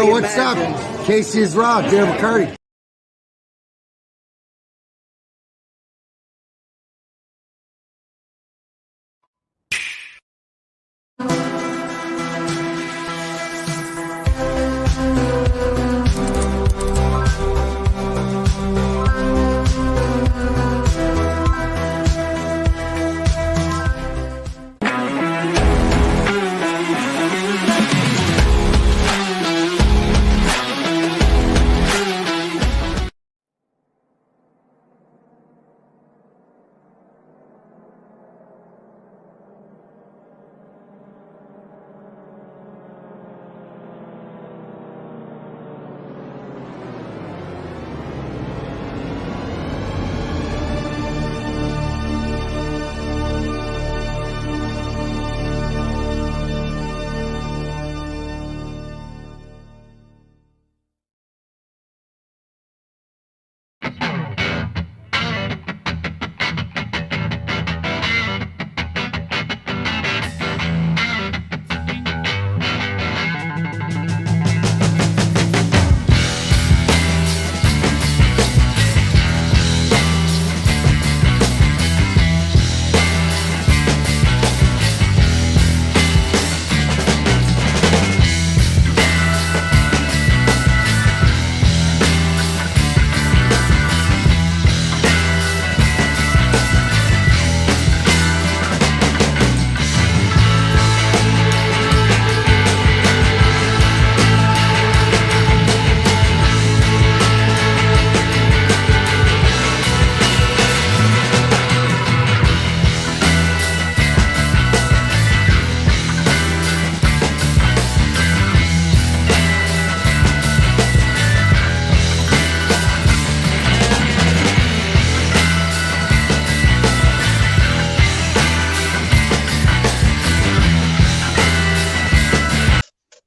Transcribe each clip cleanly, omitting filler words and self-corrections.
Yo, what's up? Casey is Raw, Dale McCarty.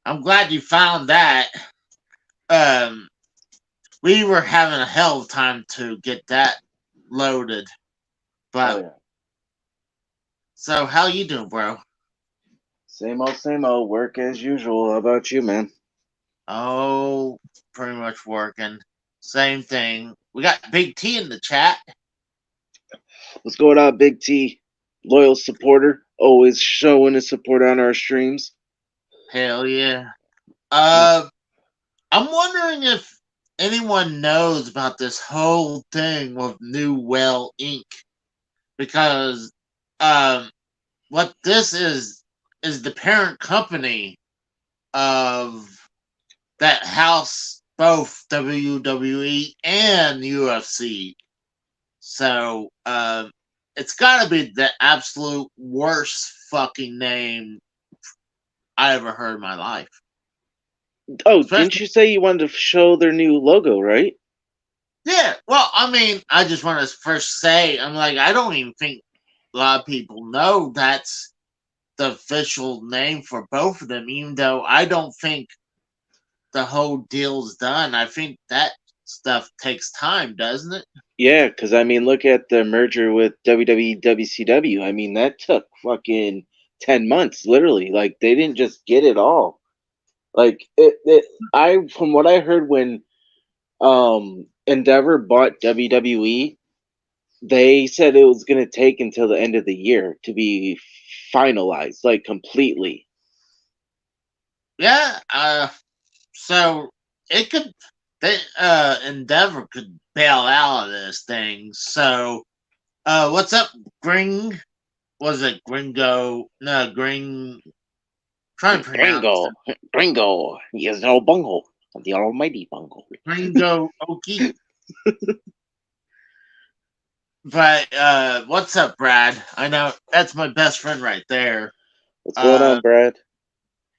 I'm glad you found that. We were having a hell of a time to get that loaded. But So how you doing, bro? Same old. Work as usual. How about you, man? Oh, pretty much working. Same thing. We got Big T in the chat. What's going on, Big T? Loyal supporter, always showing his support on our streams. Hell yeah. I'm wondering if anyone knows about this whole thing with New Well Inc. Because what this is the parent company of that house both WWE and UFC. So it's gotta be the absolute worst fucking name I ever heard in my life. Oh, didn't you say you wanted to show their new logo, right? Yeah, well, I mean, I just want to first say, I'm like, I don't even think a lot of people know that's the official name for both of them, even though I don't think the whole deal's done. I think that stuff takes time, doesn't it? Yeah, because I mean, look at the merger with WWE WCW. I mean, that took fucking 10 months, literally. Like, they didn't just get it all. Like, from what I heard when Endeavor bought WWE, they said it was going to take until the end of the year to be finalized, like, completely. Yeah, so it could, Endeavor could bail out of this thing. So, what's up, Gring? Was it Gringo? No, Try to pronounce Gringo, yes, no bungle, the almighty bungle. Gringo Oki. But what's up, Brad? I know that's my best friend right there. What's going on, Brad?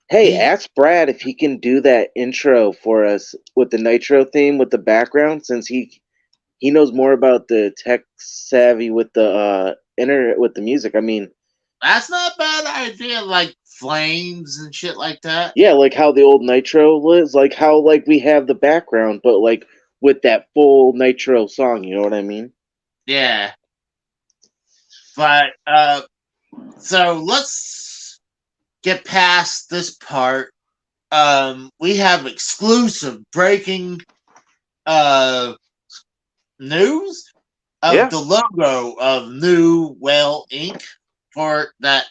Hey, ask Brad if he can do that intro for us with the Nitro theme with the background, since he knows more about the tech savvy with the internet with the music. I mean, that's not a bad idea, like flames and shit like that. Yeah, like how the old Nitro was, like how like we have the background, but like with that full Nitro song, you know what I mean? Yeah. But so let's get past this part we have exclusive breaking news of the logo of New Well Inc. for that,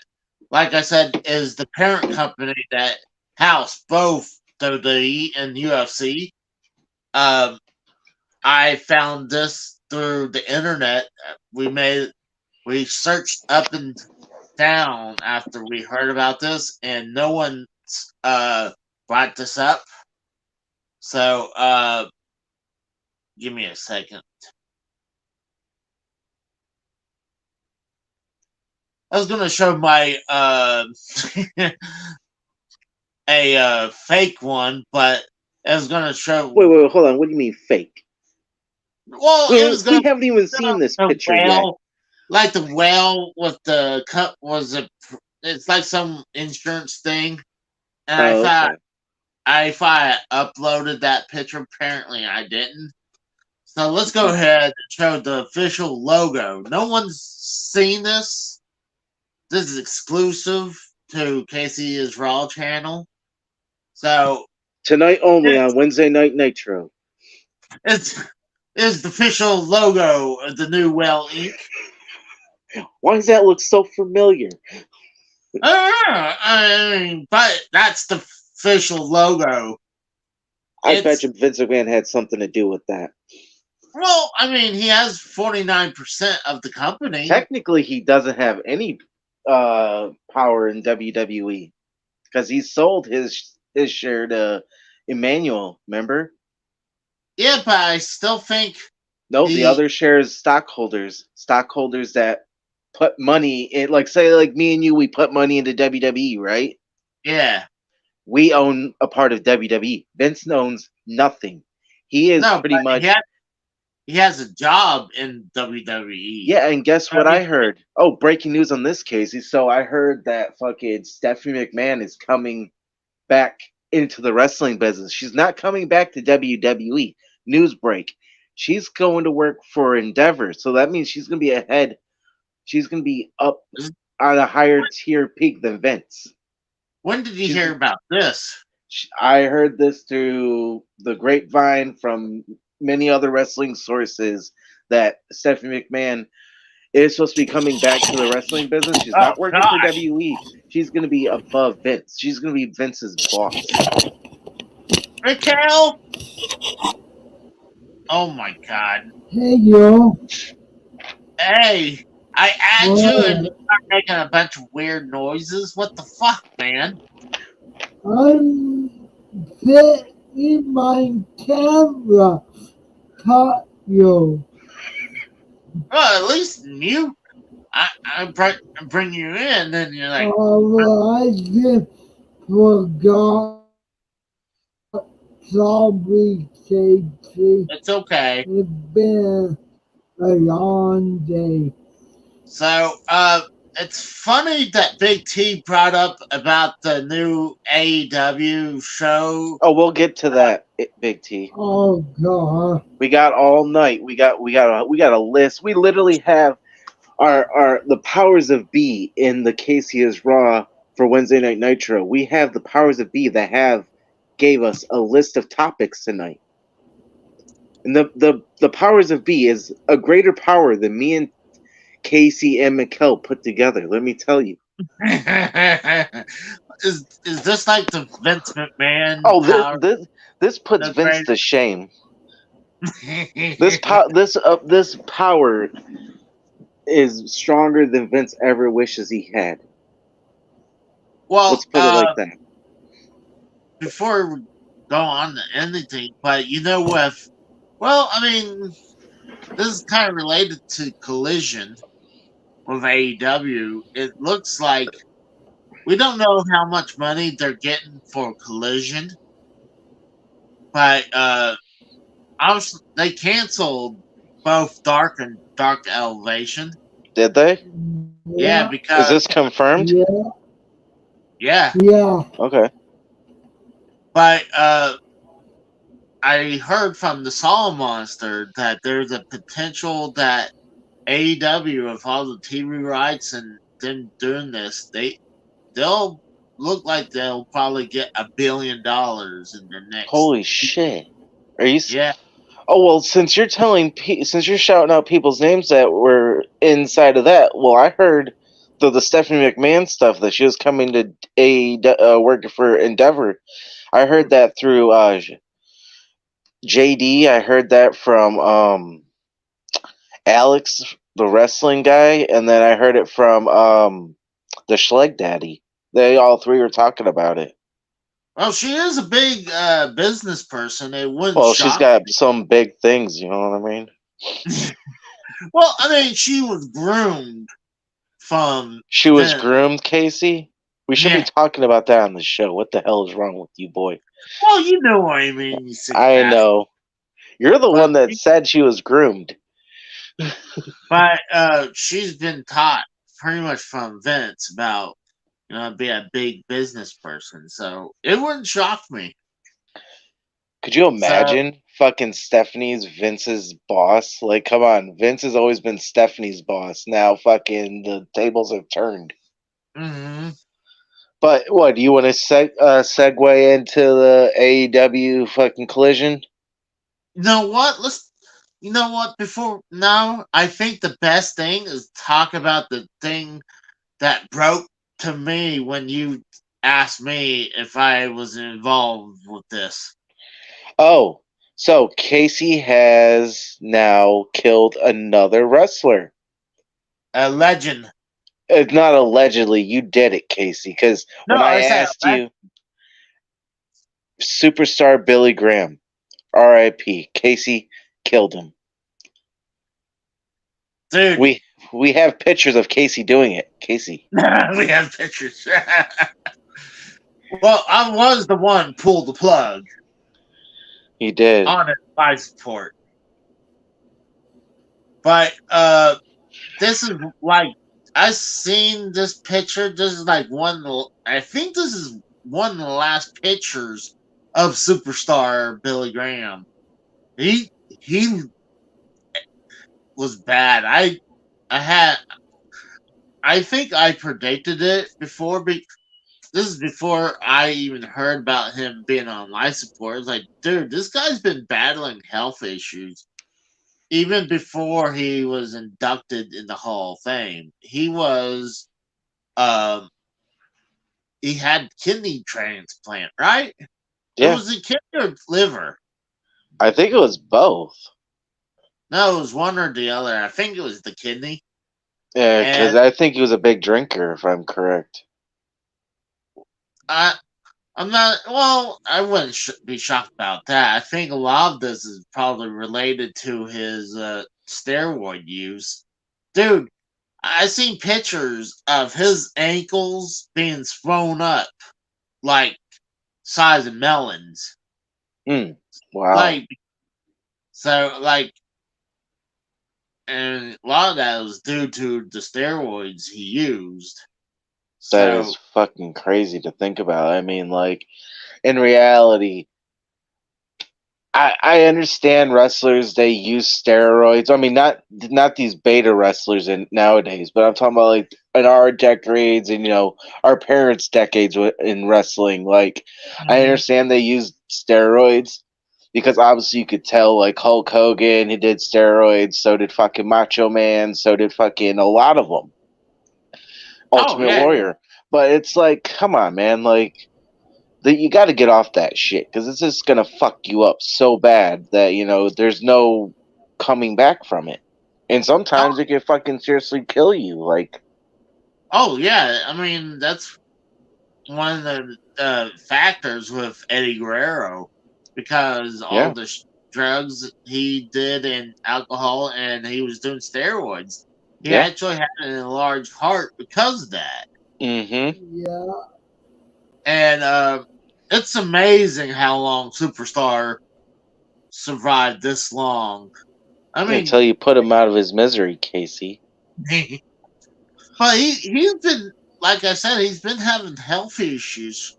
like I said, is the parent company that house both WWE and UFC. I found this through the internet. We searched up and down after we heard about this, and no one brought this up. So give me a second. I was gonna show my a fake one, but I was gonna show. Wait, hold on. What do you mean fake? Well, it was We gonna haven't even seen this the picture yet. whale, like the whale with the cup was a. It's like some insurance thing, and I thought I uploaded that picture. Apparently, I didn't. So let's go ahead and show the official logo. No one's seen this. This is exclusive to Casey is Raw channel. So tonight only on Wednesday Night Nitro. It's the official logo of the New Well Inc. Why does that look so familiar? I mean, but that's the official logo. I bet you Vince McMahon had something to do with that. Well, I mean, he has 49% of the company. Technically, he doesn't have any power in WWE because he sold his share to Emmanuel. Remember? Yeah, but I still think the other shares stockholders that put money in, like say like me and you, we put money into WWE, right? Yeah. We own a part of WWE. Vince owns nothing. He is pretty much. He has a job in WWE. Yeah, and guess what I heard? Oh, breaking news on this, Casey. So I heard that fucking Stephanie McMahon is coming back into the wrestling business. She's not coming back to WWE. News break. She's going to work for Endeavor. So that means she's going to be ahead. She's going to be up on a higher tier peak than Vince. When did you hear about this? I heard this through the grapevine from many other wrestling sources that Stephanie McMahon is supposed to be coming back to the wrestling business. She's not working for WWE. She's going to be above Vince. She's going to be Vince's boss. Raquel? Oh my God. Hey, yo. Hey, I add you and you start making a bunch of weird noises. What the fuck, man? I'm setting my camera. Caught you. Well, at least mute. I bring you in, then you're like. I just forgot. Sorry, Casey. It's okay. It's been a long day. So, it's funny that Big T brought up about the new AEW show. Oh, we'll get to that, Big T. Oh God. We got all night. We got a list. We literally have our the powers of B in the Casey is Raw for Wednesday Night Nitro. We have the powers of B that gave us a list of topics tonight. And the powers of B is a greater power than me and Casey and Mikkel put together. Let me tell you. Is this like the Vince McMahon? Oh, this puts Vince to shame. This power is stronger than Vince ever wishes he had. Well, let's put it like that. Before we go on to anything, but you know what? Well, I mean, this is kind of related to Collision with AEW. It looks like we don't know how much money they're getting for Collision, but they canceled both Dark and Dark Elevation. Did they? Yeah, because is this confirmed? Yeah. Okay. But I heard from the Saw Monster that there's a potential that AEW, with all the TV rights and them doing this, they'll look like they'll probably get $1 billion in their next. Holy shit! Are you? Yeah. Oh well, since you're since you're shouting out people's names that were inside of that, well, I heard the Stephanie McMahon stuff that she was coming to working for Endeavor. I heard that through JD. I heard that from Alex, the wrestling guy, and then I heard it from the Schleg Daddy. They all three were talking about it. Well, she is a big business person. It wouldn't Well, she's shock got some big things, you know what I mean? me. Well, I mean, she was groomed from She was then. groomed, Casey. We should be Yeah. talking about that on the show. What the hell is wrong with you, boy? Well, you know what I mean, you sick I bastard. know. You're the But one that said she was groomed. she's been taught pretty much from Vince about be a big business person. So it wouldn't shock me. Could you So imagine fucking Stephanie's Vince's boss? Like, come on. Vince has always been Stephanie's boss. Now fucking the tables have turned. hmm But what, do you want to segue into the AEW fucking collision? you know what? You know what? Before now, I think the best thing is talk about the thing that broke to me when you asked me if I was involved with this. Oh, so Casey has now killed another wrestler. A legend. It's not allegedly. You did it, Casey. Because No, when I I said asked you, superstar Billy Graham, R.I.P. Casey killed him. dude. We have pictures of Casey doing it. Casey. We have pictures. Well, I was the one pulled the plug He did. on it by support. But this is like I've seen this picture. This is like I think this is one of the last pictures of superstar Billy Graham. He was bad. I think I predicted it before. This is before I even heard about him being on life support. It's like, dude, this guy's been battling health issues even before he was inducted in the Hall of Fame. Um, he had kidney transplant, right? It Yeah. was a kidney or liver. I think it was both. No, it was one or the other. I think it was the kidney. Yeah, because And I think he was a big drinker, if I'm correct. I'm not. Well, I wouldn't be shocked about that. I think a lot of this is probably related to his steroid use. Dude, I seen pictures of his ankles being thrown up like size of melons. Wow. Like like, and a lot of that was due to the steroids he used. That So is fucking crazy to think about. I mean, like, in reality, I understand wrestlers they use steroids. I mean, not these beta wrestlers in nowadays, but I'm talking about like in our decades and our parents' decades in wrestling. Like, I understand they use steroids because obviously you could tell like Hulk Hogan he did steroids, so did fucking Macho Man, so did fucking a lot of them. oh Ultimate yeah. Warrior, but it's like, come on, man, like you got to get off that shit because it's just gonna fuck you up so bad that there's no coming back from it, and sometimes Oh, it can fucking seriously kill you. Like, oh yeah. I mean that's one of the factors with Eddie Guerrero because all yeah, the drugs he did and alcohol, and he was doing steroids. He yeah, actually had an enlarged heart because of that. mm-hmm. Yeah. And it's amazing how long Superstar survived this long. I Until mean, you put him out of his misery, Casey. but he's been, like I said, he's been having health issues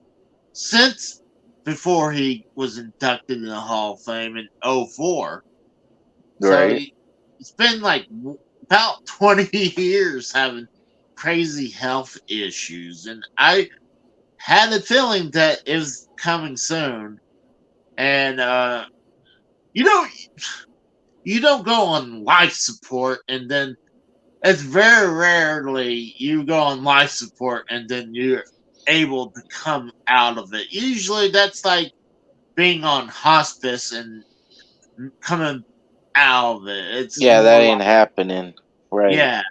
since before he was inducted in the Hall of Fame in '04. So Right? it's been like about 20 years having crazy health issues, and I had a feeling that it was coming soon, and you don't you don't go on life support and then it's very rarely you go on life support and then you're able to come out of it. Usually that's like being on hospice and coming out of it. It's Yeah, that more like, ain't happening. Right. yeah.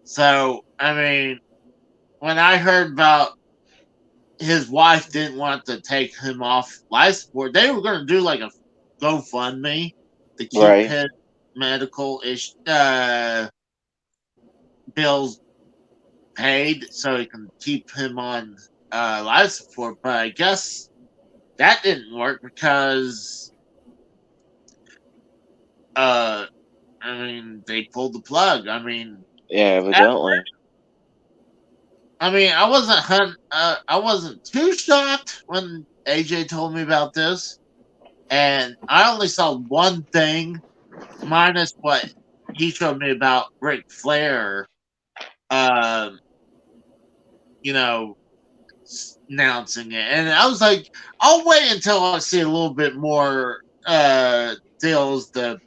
So, I mean, when I heard about his wife didn't want to take him off life support, they were going to do like a GoFundMe to keep Right. his medical bills paid so he can keep him on life support. But I guess that didn't work because uh I mean they pulled the plug. Yeah, evidently. I wasn't too shocked when AJ told me about this, and I only saw one thing minus what he showed me about Ric Flair. Um, you know, announcing it, and I was like, I'll wait until I see a little bit more deals to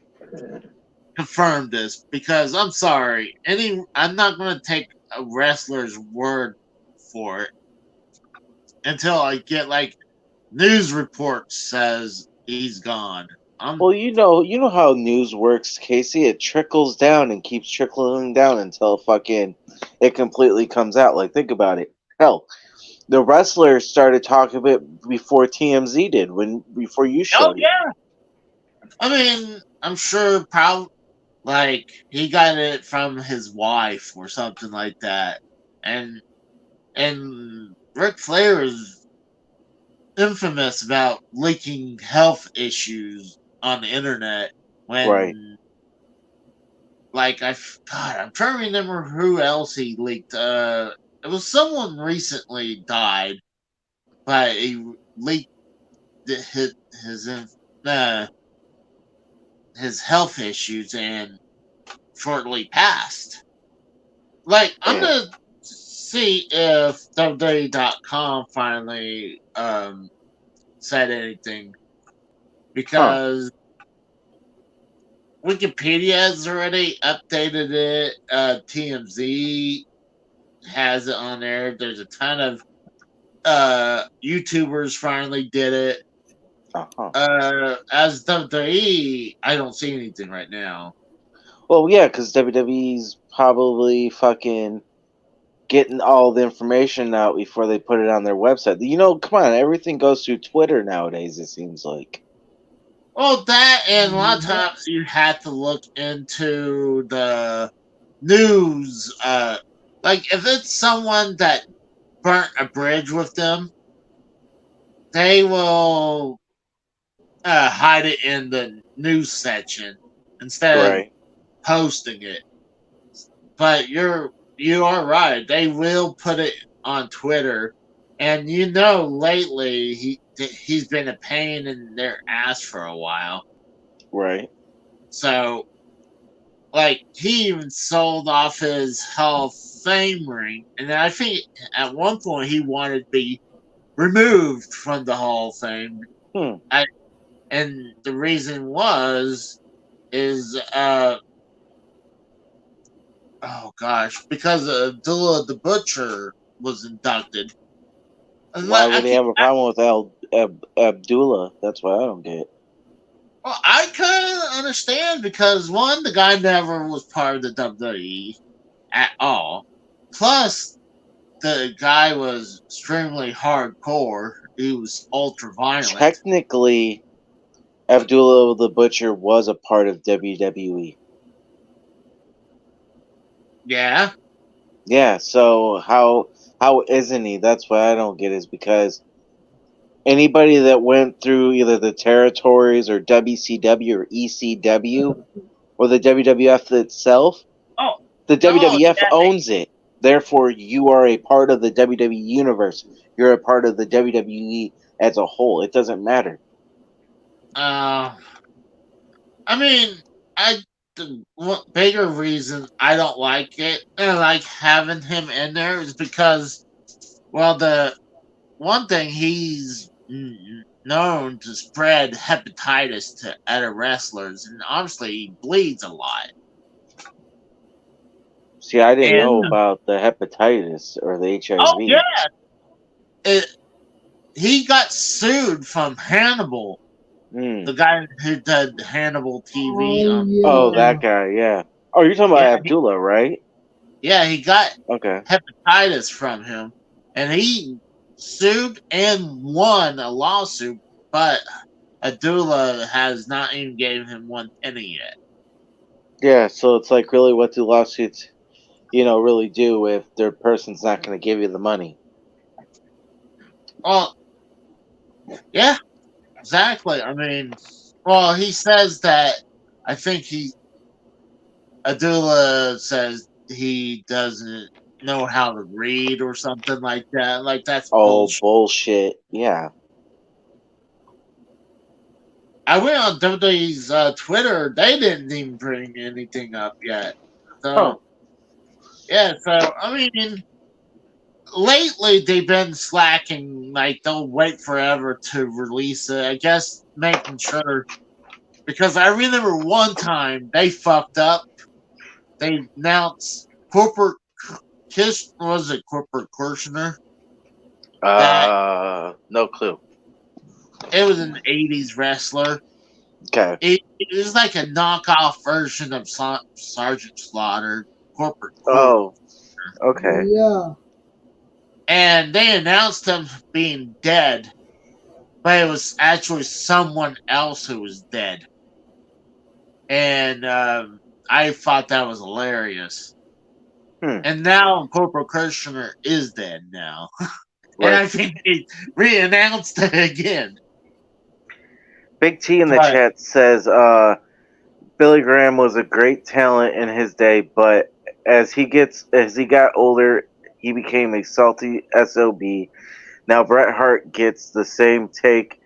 confirm this because I'm sorry, I'm not going to take a wrestler's word for it until I get like news reports says he's gone. Well, you know how news works, Casey. It trickles down and keeps trickling down until fucking it completely comes out. Like, think about it. Hell, the wrestlers started talking about it before TMZ did, before you Oh showed it. yeah, I'm sure probably like he got it from his wife or something like that, and Ric Flair is infamous about leaking health issues on the internet Right. when like God, I'm trying to remember who else he leaked. It was someone recently died, but he leaked his uh, his health issues and shortly passed. Like I'm Damn. gonna see if WWE.com finally said anything Huh. because Wikipedia has already updated it. TMZ has it on there. There's a ton of YouTubers finally did it. Uh-huh. As WWE, I don't see anything right now. Well, yeah, because WWE's probably fucking getting all the information out before they put it on their website. Come on, everything goes through Twitter nowadays, it seems like. Well, that and a lot of times you have to look into the news. Like if it's someone that burnt a bridge with them, they will hide it in the news section instead of Right. posting it. But you are right. They will put it on Twitter, and lately he's been a pain in their ass for a while. Right. So like he even sold off his Hall of Fame ring, and I think at one point he wanted to be removed from the Hall of Fame. Hmm. And the reason is oh gosh, because Abdullah the Butcher was inducted. And Why like, would they have a problem with Abdullah? That's what I don't get. well, I kind of understand because one, the guy never was part of the WWE at all. Plus, the guy was extremely hardcore. He was ultra violent. Technically, Abdullah the Butcher was a part of WWE. Yeah. Yeah, so how isn't he? That's what I don't get, is because anybody that went through either the territories or WCW or ECW or the WWF itself, Oh. the Oh. WWF Yeah. owns it. Therefore, you are a part of the WWE universe. You're a part of the WWE as a whole. It doesn't matter. Uh. I mean, I the bigger reason I don't like it and I like having him in there is because well one thing he's known to spread hepatitis to other wrestlers, and obviously he bleeds a lot. See, I didn't And know about the hepatitis or the oh HIV. yeah, he got sued from Hannibal, Mm. the guy who did Hannibal TV. Oh Oh, that yeah. guy, yeah. Oh, you're talking about Yeah, Abdullah, right? he got Okay. hepatitis from him, and he sued and won a lawsuit, but Abdullah has not even given him one penny yet. Yeah, so it's like, really, what do lawsuits, really do if their person's not going to give you the money? Well, yeah, exactly. I mean, well, he says that I think Abdullah says he doesn't know how to read or something like that. Like, that's Oh, bullshit. bullshit. Yeah. I went on WWE's Twitter. They didn't even bring anything up yet. Huh. So, yeah, so, I mean, lately they've been slacking. Like, they'll wait forever to release it. I guess making sure. Because I remember one time they fucked up. They announced corporate Kiss, was it corporate Kirshner? That No clue. it was an 80s wrestler. Okay. It was like a knockoff version of Sergeant Slaughter, corporate Kirshner. Oh, okay. Yeah. And they announced him being dead, but it was actually someone else who was dead. And I thought that was hilarious. And now Corporal Kirshner is dead now. And I think they re-announced it again. Big T in the But chat says, Billy Graham was a great talent in his day, but as he got older, he became a salty SOB. Now Bret Hart gets the same take.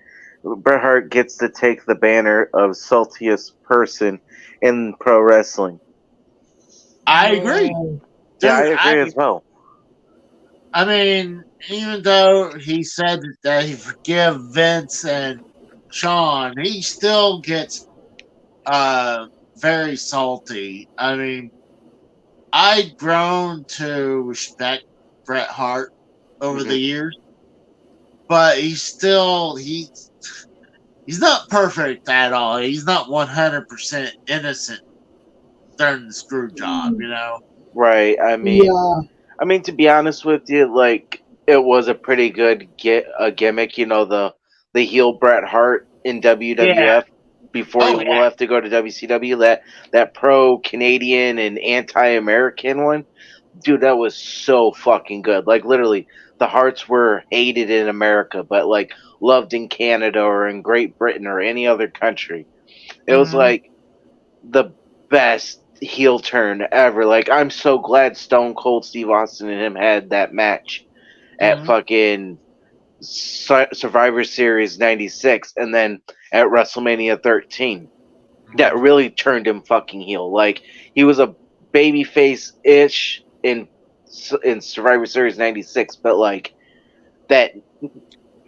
Bret Hart gets to take the banner of saltiest person in pro wrestling. I agree. No. Yeah, I Dude, agree as well. I mean, even though he said that he forgive Vince and Sean, he still gets very salty. I mean, I've grown to respect Bret Hart over the years, but he's not perfect at all. He's not 100% innocent during the screw job, you know? Right. Yeah. To be honest with you, like, it was a pretty good gimmick. The heel Bret Hart in Yeah. WWF before he left to go to WCW. That pro Canadian and anti American one, dude, that was so fucking good. Like, literally, the Harts were hated in America, but like loved in Canada or in Great Britain or any other country. It was like the best heel turn ever. Like, I'm so glad Stone Cold Steve Austin and him had that match at fucking Survivor Series 96 and then at WrestleMania 13. That really turned him fucking heel. Like, he was a babyface-ish in Survivor Series 96, but like that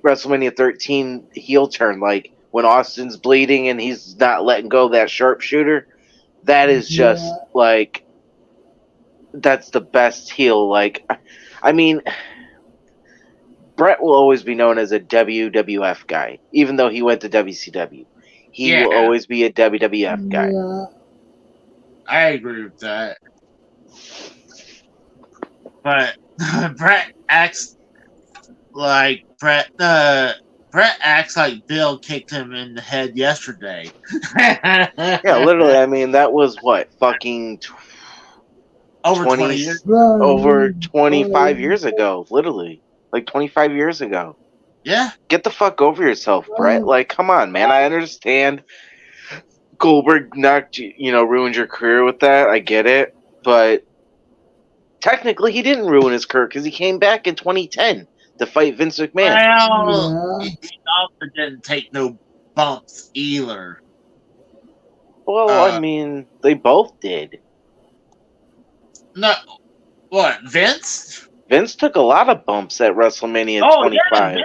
WrestleMania 13 heel turn, like when Austin's bleeding and he's not letting go of that sharpshooter, that is just like, that's the best heel. Like, I mean, Brett will always be known as a WWF guy, even though he went to WCW. He will always be a WWF guy. Yeah. I agree with that. But Brett acts like Bill kicked him in the head yesterday. Yeah, literally. I mean, that was what, fucking over 20 years. Over 25 years ago, literally. Like 25 years ago. Yeah. Get the fuck over yourself, Brett. Like, come on, man. I understand Goldberg ruined your career with that. I get it. But technically, he didn't ruin his career because he came back in 2010 to fight Vince McMahon. Well, he also didn't take no bumps either. Well, I mean, they both did. No, what, Vince? Vince took a lot of bumps at WrestleMania Oh 25.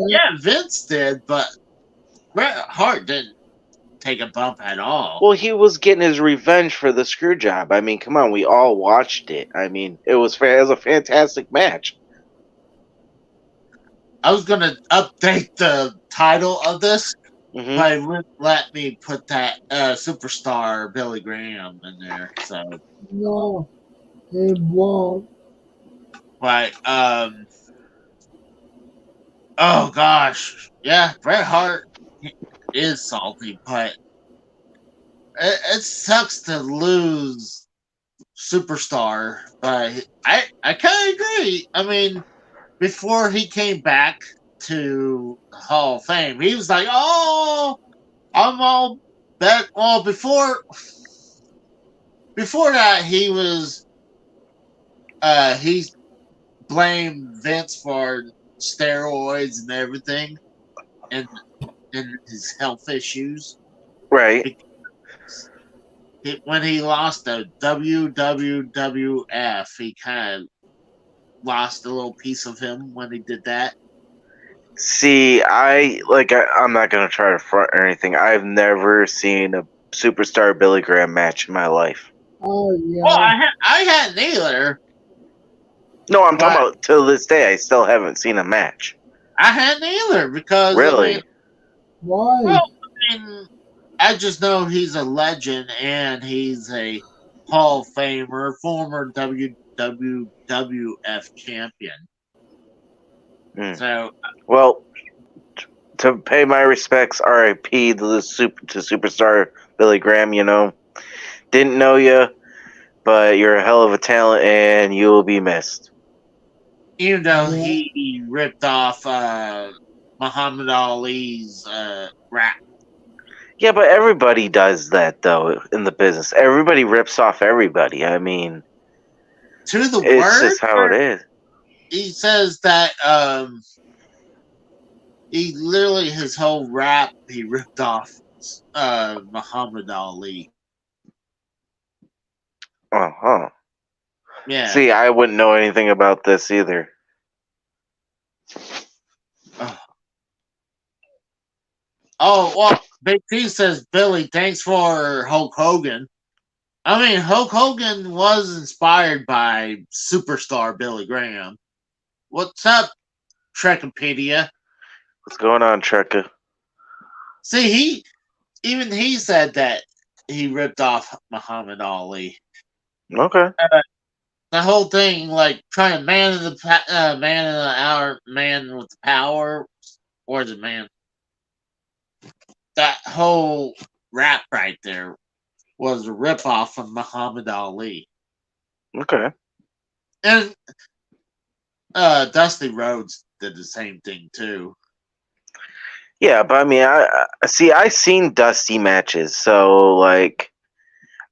Yeah. Vince did, but Bret Hart didn't take a bump at all. Well, he was getting his revenge for the screw job. I mean, come on, we all watched it. I mean, it was a fantastic match. I was gonna update the title of this, Hmm. but it wouldn't let me put that superstar Billy Graham in there. So, No, it won't. but oh gosh, yeah, Bret Hart is salty, but it sucks to lose superstar. But I kind of agree. I mean, before he came back to the Hall of Fame, he was like, "Oh, I'm all bet." Well, before that, he blamed Vince for steroids and everything, and his health issues. Right. When he lost the WWF, he kind of lost a little piece of him when he did that. See, I'm not gonna try to front or anything. I've never seen a superstar Billy Graham match in my life. Oh, yeah. Well, I hadn't either. No, I'm talking But about till this day. I still haven't seen a match. I hadn't either because Really? Why? I mean, I just know he's a legend and he's a Hall of Famer, former WWF champion. Hmm. So, Well, to pay my respects, R.I.P. to superstar Billy Graham. You know, didn't know you, but you're a hell of a talent, and you will be missed. even though Yeah. he ripped off Muhammad Ali's rap. Yeah, but everybody does that though in the business. Everybody rips off everybody. I mean, To the it's word, just how it is. he says that he literally his whole rap he ripped off Muhammad Ali. Uh-huh. Yeah. See, I wouldn't know anything about this either. Oh well, Big T says Billy, thanks for Hulk Hogan. I mean, Hulk Hogan was inspired by superstar Billy Graham. What's up, Trekopedia? What's going on, Trekka? See, he said that he ripped off Muhammad Ali. Okay. The whole thing, like trying man in the man in the hour, man with the power, or is it man? That whole rap right there was a ripoff of Muhammad Ali, Okay. and Dusty Rhodes did the same thing too. Yeah, but I mean, I see. I seen Dusty matches, so like,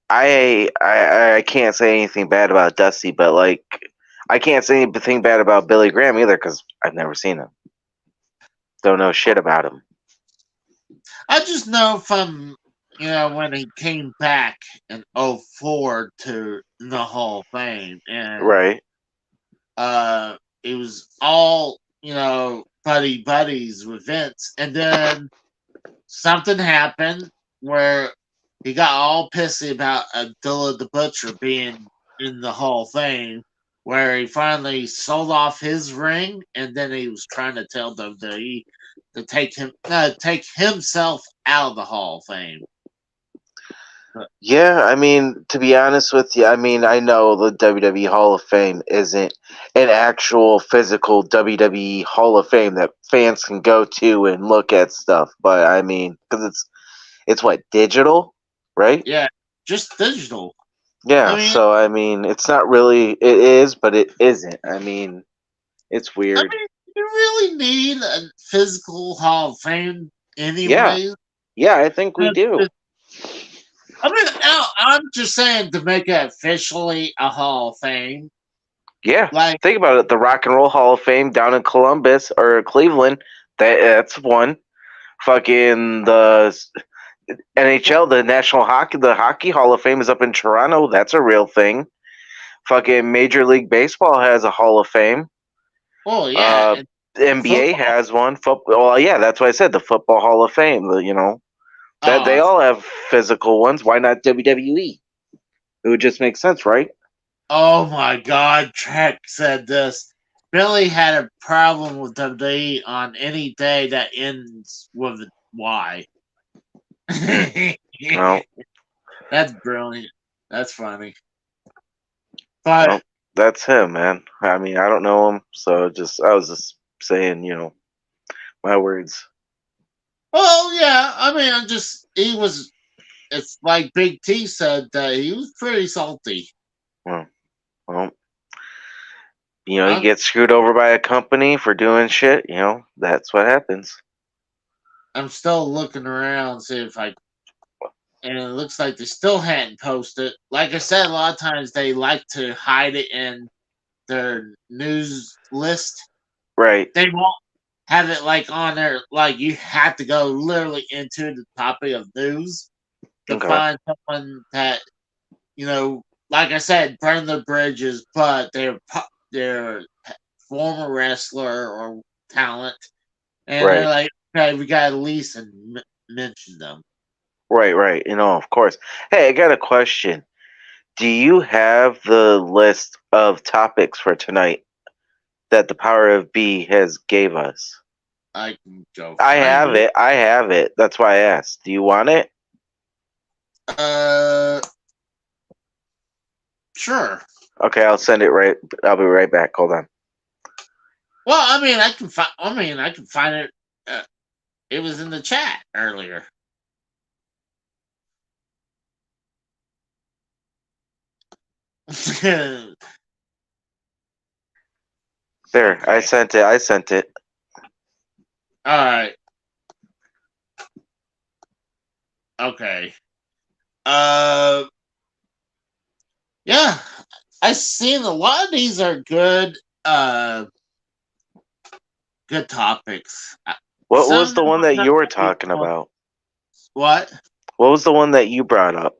I can't say anything bad about Dusty, but like, I can't say anything bad about Billy Graham either because I've never seen him. Don't know shit about him. I just know from when he came back in '04 to the Hall of Fame, and Right. it was all buddies with Vince, and then something happened where he got all pissy about Abdullah the Butcher being in the Hall of Fame, where he finally sold off his ring, and then he was trying to tell WWE to take himself out of the Hall of Fame. Yeah, I mean, to be honest with you, I mean, I know the WWE Hall of Fame isn't an actual physical WWE Hall of Fame that fans can go to and look at stuff, but I mean, because it's what, digital, right? Yeah, just digital. Yeah, I mean, so I mean, it's not really, it is, but it isn't. I mean, it's weird. you really need a physical Hall of Fame, Yeah, anyways. yeah, I think we do. I mean, now I'm just saying to make it officially a Hall of Fame. Yeah, Like, think about it. The Rock and Roll Hall of Fame down in Columbus or Cleveland, that's one. Fucking the NHL, the Hockey Hall of Fame is up in Toronto. That's a real thing. Fucking Major League Baseball has a Hall of Fame. Oh yeah, and The NBA football. has one. Football. Well, yeah, that's why I said the Football Hall of Fame. That they Oh, all have physical ones. Why not WWE? It would just make sense, right? oh my God! Trek said this. Billy had a problem with WWE on any day that ends with Y. No, That's brilliant. That's funny. But no, that's him, man. I mean, I don't know him, so I was just saying, my words. well, yeah. I mean, he was. It's like Big T said that he was pretty salty. Well, well, you get screwed over by a company for doing shit. That's what happens. I'm still looking around see if I. And it looks like they still hadn't posted. Like I said, a lot of times they like to hide it in their news list. Right. They won't have it like on there. Like you have to go literally into the topic of news to Okay. find someone that like I said, burn the bridges, but they're former wrestler or talent, and they're Right. like, okay, we got to at least mention them. Right. Of course. Hey, I got a question. Do you have the list of topics for tonight that the Power of B has gave us? I can go I find have it. it. I have it. That's why I asked. Do you want it? Sure. Okay, I'll send it right. I'll be right back. Hold on. Well, I mean, I can find. I can find it. It was in the chat earlier. There, Okay. I sent it. All right. Okay. Yeah, I've seen a lot of these are good. Good topics. What Some was of the them one that might you were not be talking fun. about? What? What was the one that you brought up?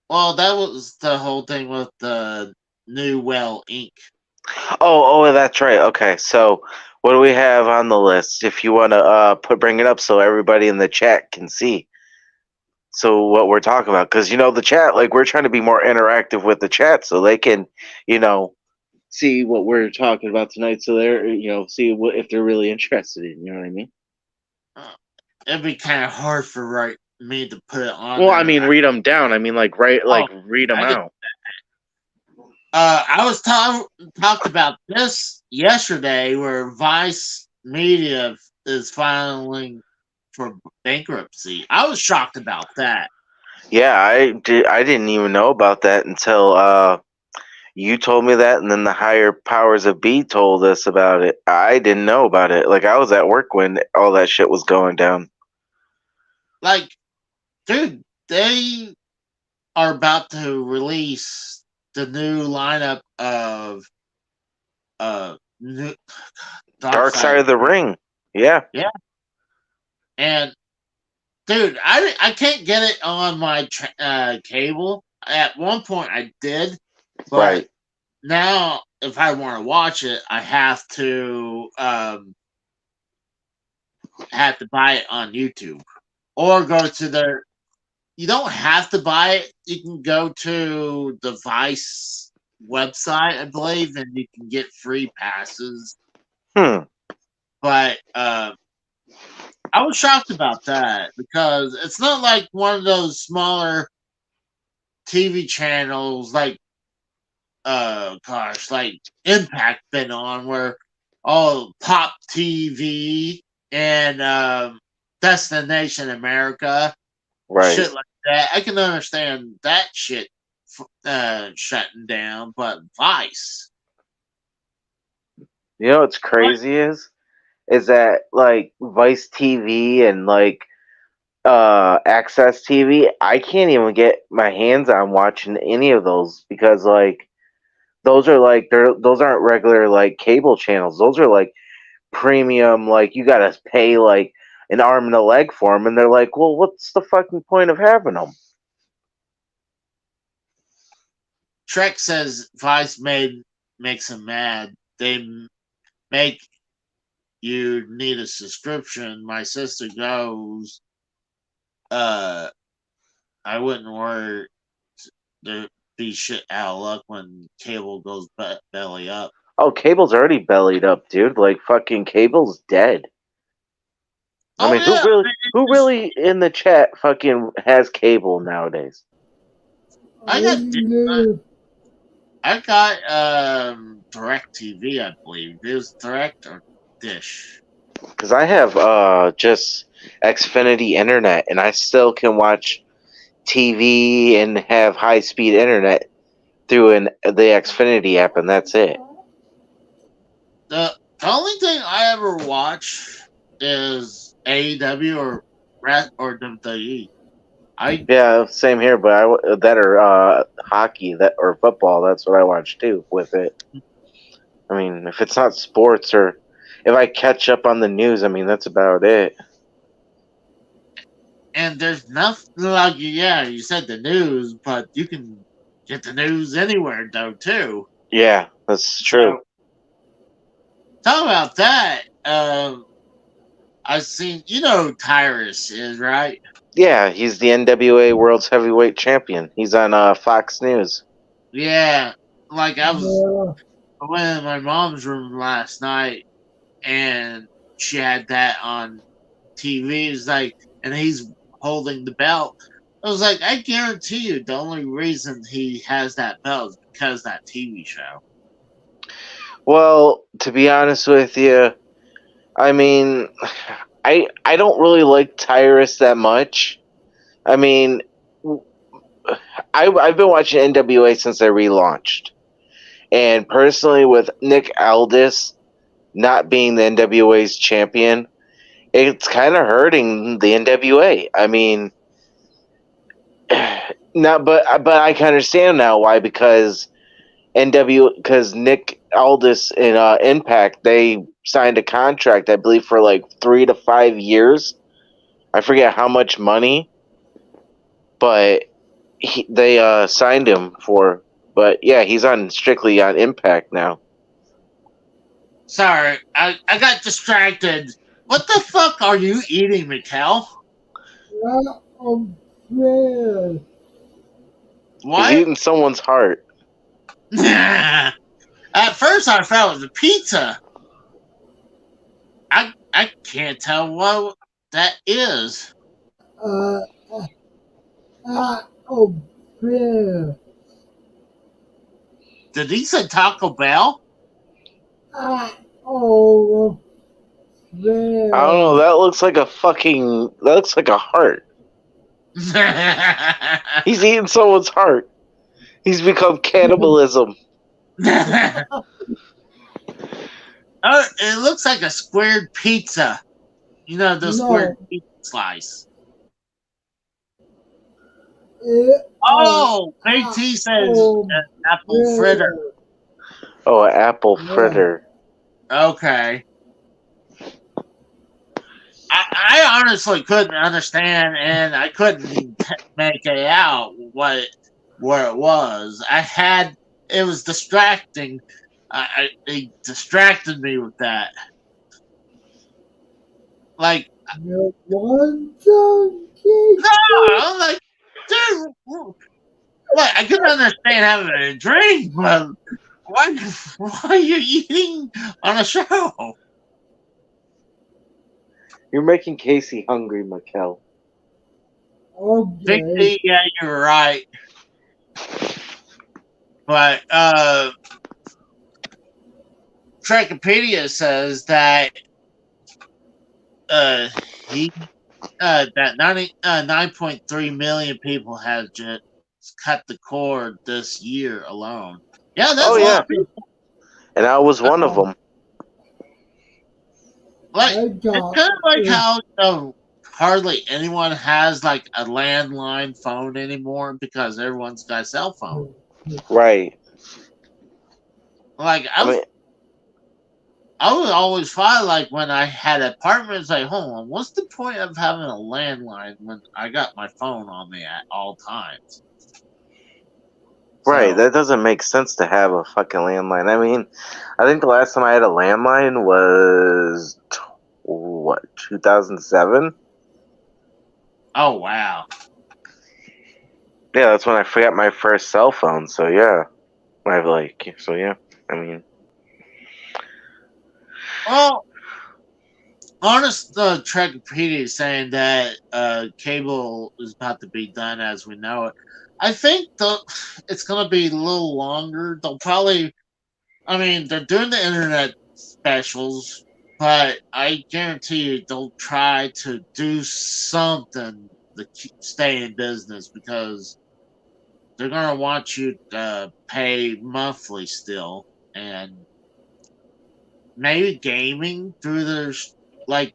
Well, that was the whole thing with the new Well Inc. Oh, that's right. Okay, so what do we have on the list? If you want to bring it up so everybody in the chat can see. So what we're talking about, because the chat, like we're trying to be more interactive with the chat, so they can, see what we're talking about tonight. So they're, see if they're really interested in. You know what I mean? It'd be kind of hard for me to put it on Well, there. I mean, read them down. I mean, read them I out. I was talked about this yesterday, where Vice Media is filing for bankruptcy. I was shocked about that. Yeah, I didn't even know about that until you told me that, and then the higher powers of B told us about it. I didn't know about it. Like I was at work when all that shit was going down. Like, dude, they are about to release the new lineup of new, Dark Side of the Ring. Yeah. Yeah, and dude, I can't get it on my cable. At one point, I did, but Right. now if I want to watch it, I have to buy it on YouTube or go to their. You don't have to buy it. You can go to the Vice website, I believe, and you can get free passes. But I was shocked about that because it's not like one of those smaller TV channels like like Impact been on, where Pop TV and Destination America, Right. shit like that. I can understand that shit shutting down, but Vice. You know what's crazy is that like Vice TV and like Access TV, I can't even get my hands on watching any of those because like those are like those aren't regular like cable channels. Those are like premium, like you gotta pay like an arm and a leg for them, and they're like, well, what's the fucking point of having them? Shrek says Vice makes him mad. They make you need a subscription. My sister goes, I wouldn't worry to be shit out of luck when cable goes belly up. Oh, Cable's already bellied up, dude. Like fucking Cable's dead. I mean, Yeah, who really in the chat fucking has Cable nowadays? I got Direct TV, I believe. It was Direct or Dish. Because I have just Xfinity internet, and I still can watch TV and have high speed internet through the Xfinity app, and that's it. The only thing I ever watch is AEW or WWE. Yeah, same here. But that or hockey or football. That's what I watch too with it. I mean, if it's not sports or if I catch up on the news, I mean that's about it. And there's nothing like you said the news, but you can get the news anywhere though too. Yeah, that's true. So, talk about that. I've seen who Tyrus is, right? Yeah, he's the NWA World's Heavyweight Champion. He's on Fox News. Yeah, like I was in my mom's room last night, and she had that on TV. It's like, and he's holding the belt. I was like, I guarantee you, the only reason he has that belt is because of that TV show. Well, to be honest with you, I mean, I don't really like Tyrus that much. I mean, I've been watching NWA since they relaunched, and personally, with Nick Aldis not being the NWA's champion, it's kind of hurting the NWA. I mean, but I can understand now why, because Nick Aldis and Impact, they signed a contract, I believe, for like 3 to 5 years. I forget how much money, but they signed him for. But yeah, he's strictly on Impact now. Sorry, I got distracted. What the fuck are you eating, Mikkel? What? He's eating someone's heart. At first, I thought it was a pizza. I can't tell what that is. Did he say Taco Bell? I don't know. That looks like a heart. He's eating someone's heart. He's become cannibalism. It looks like a squared pizza. You know, the squared pizza slice. Big T says apple fritter. Oh, an apple fritter. Okay. I honestly couldn't understand, and I couldn't make it out where it was. It was distracting. It distracted me with that. Like, no, I'm like, dude, what? I couldn't understand having a drink, but why are you eating on a show? You're making Casey hungry, Mikkel. Big D, yeah, you're right. But Wikipedia says that that 9.3 million people have just cut the cord this year alone. Yeah, that's a lot of people. And I was one of them. Like, it's kind of like how hardly anyone has like a landline phone anymore because everyone's got a cell phone. Right. Like, I would always find, like, when I had apartments, like, hold on, what's the point of having a landline when I got my phone on me at all times? Right, So, that doesn't make sense to have a fucking landline. I mean, I think the last time I had a landline was, what, 2007? oh wow. Yeah, that's when I got my first cell phone, so yeah. I mean, Well, honest, the Trekpedia is saying that cable is about to be done as we know it. I think it's going to be a little longer. They'll probably, I mean, they're doing the internet specials, but I guarantee you they'll try to do something to stay in business because they're going to want you to pay monthly still. And maybe gaming through their, like,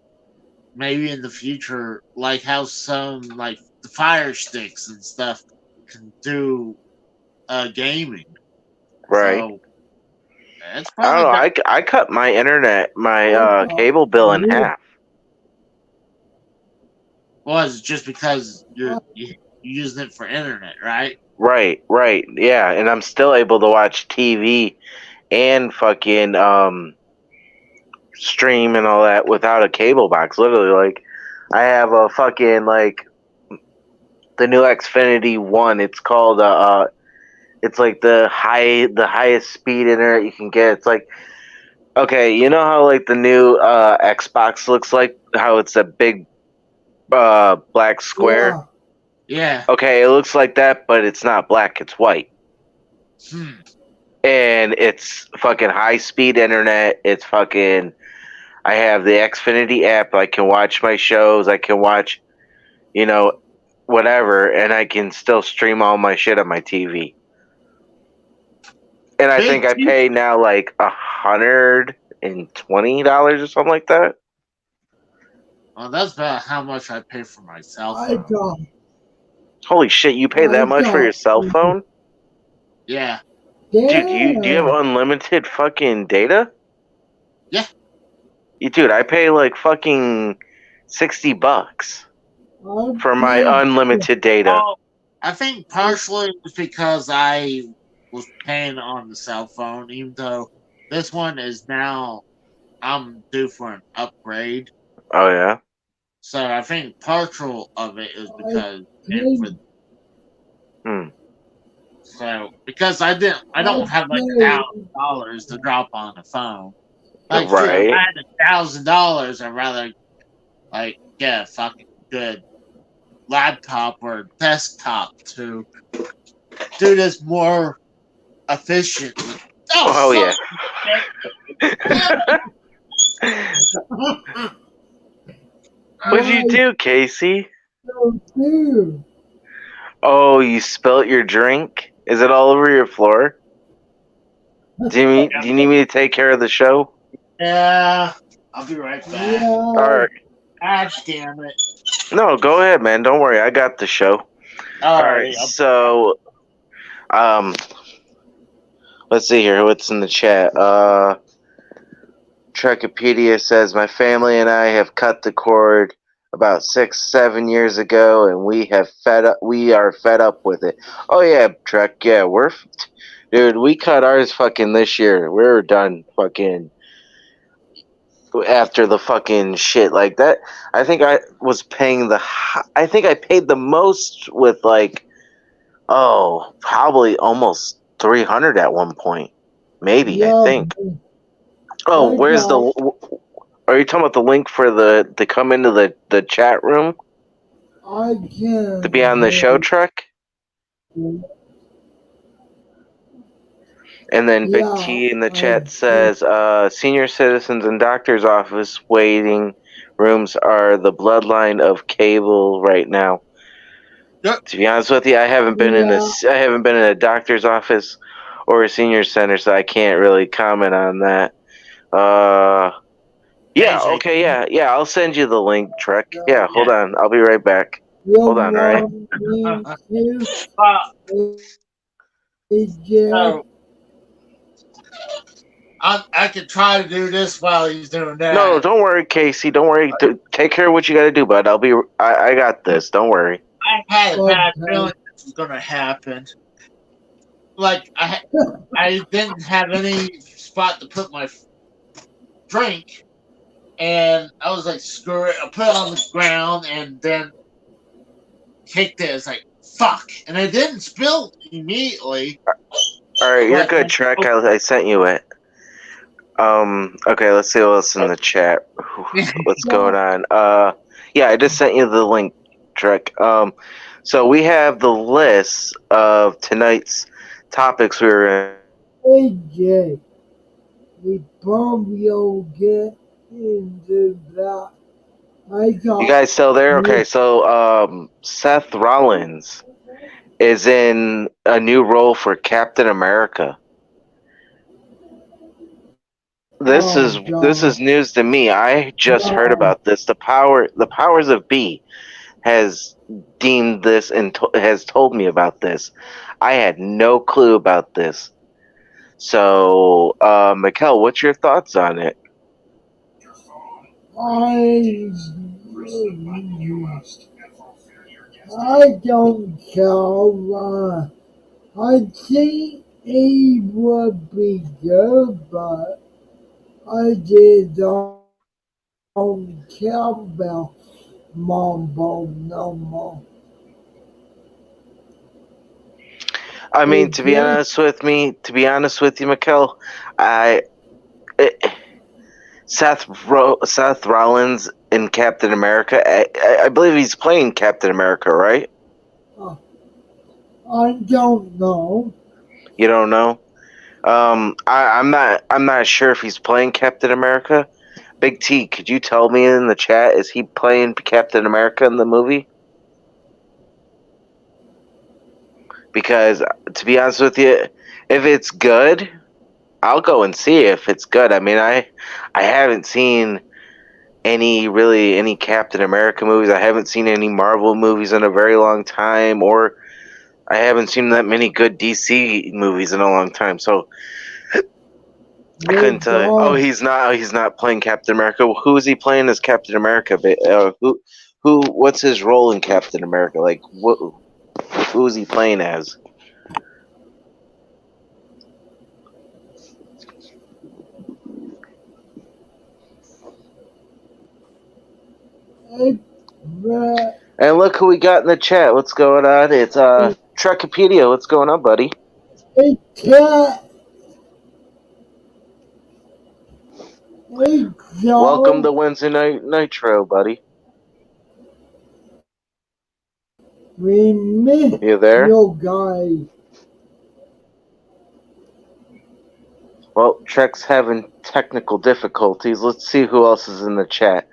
maybe in the future, like how some like the Fire Sticks and stuff can do gaming. right. So it's I don't probably know. got I cut my my I thought cable bill in you, half. was just because you're using it for internet, right? Right, right, yeah, and I'm still able to watch TV and fucking stream and all that without a cable box. Literally, like, I have a fucking like the new Xfinity One. It's called it's like the highest speed internet you can get. It's like, okay, you know how like the new Xbox looks like, how it's a big black square. yeah, Yeah. Okay, it looks like that, but it's not black, it's white. Hmm. And it's fucking high speed internet. It's fucking, I have the Xfinity app. I can watch my shows. I can watch, you know, whatever, and I can still stream all my shit on my TV. And I Big think I T. pay now like $120 or something like that. Well, that's about how much I pay for my cell I phone. thought, Holy shit, you pay I that much for your thought, cell phone? Yeah. Dude, do you have damn, unlimited fucking data? Yeah. Dude, I pay like fucking $60 I for my paid, unlimited data. Well, I think partially it was because I was paying on the cell phone, even though this one is now I'm due for an upgrade. Oh yeah. So I think partial of it is I because and for paid, so because I I don't have like paid, $1,000 to drop on the phone. Like shit, if I Right. had $1,000, I'd rather like get a fucking good laptop or desktop to do this more efficiently. Oh, Oh son yeah. of a What'd you I do, Casey? so too. Oh, you spilt your drink? Is it all over your floor? Do you need me to take care of the show? Yeah, I'll be right back. Yeah, Alright. Gosh damn it. No, go ahead, man. Don't worry. I got the show. Alright, Alright, so let's see here. What's in the chat? Trekipedia says my family and I have cut the cord about 6-7 years ago, and we are fed up with it. Oh yeah, Trek. Yeah, dude. We cut ours fucking this year. We're done fucking after the fucking shit like that. I think I was paying I think I paid the most with like, oh, probably almost 300 at one point, maybe. I yeah, think. Oh, I where's got, Are you talking about the link for to come into the chat room I to can't be on the show, hear Trek? you. And then Big Yeah, T in the I chat says, senior citizens and doctor's office waiting rooms are the bloodline of cable right now. Yep. To be honest with you, I haven't been in yeah, I haven't been in a doctor's office or a senior center, so I can't really comment on that. Yeah, AJ. okay, yeah, I'll send you the link, Trek. yeah. Yeah, hold on, I'll be right back. You Hold on, alright? want me to So Jack? I can try to do this while he's doing No, that. don't worry, Casey. Don't worry. Take care of what you got to do, bud. I got this. Don't worry. I had a bad Okay. feeling this was gonna happen. like I didn't have any spot to put my drink, and I was like, screw it. I put it on the ground and then kicked it. It's like fuck, and I didn't spill immediately. All right, you're But good, Trek. I sent you it. Okay, let's see what's in the chat. What's going on? Yeah, I just sent you the link, Trek. So we have the list of tonight's topics we were in. AJ, we probably will get into that. I You got guys still there? Okay, so Seth Rollins is in a new role for Captain America. This is news to me. I just heard about this. The powers of B has deemed this and has told me about this. I had no clue about this. So, Mikkel, what's your thoughts on it? I don't care. I think it would be good, but I just don't care about Mambo no more. I mean, to be honest with you, Mikkel, Seth Rollins in Captain America. I believe he's playing Captain America, right? I don't know. You don't know? I'm not sure if he's playing Captain America. Big T, could you tell me in the chat, is he playing Captain America in the movie? Because to be honest with you, if it's good, I'll go and see if it's good. I mean, I haven't seen any Captain America movies. I haven't seen any Marvel movies in a very long time, or I haven't seen that many good DC movies in a long time. So I couldn't tell you. Oh, he's not playing Captain America. Well, who is he playing as Captain America? What's his role in Captain America? Like, who is he playing as? And look who we got in the chat. What's going on? It's Trekipedia. What's going on, buddy? Welcome to Wednesday Night Nitro, buddy. We miss you there? you guys. Well, Trek's having technical difficulties. Let's see who else is in the chat.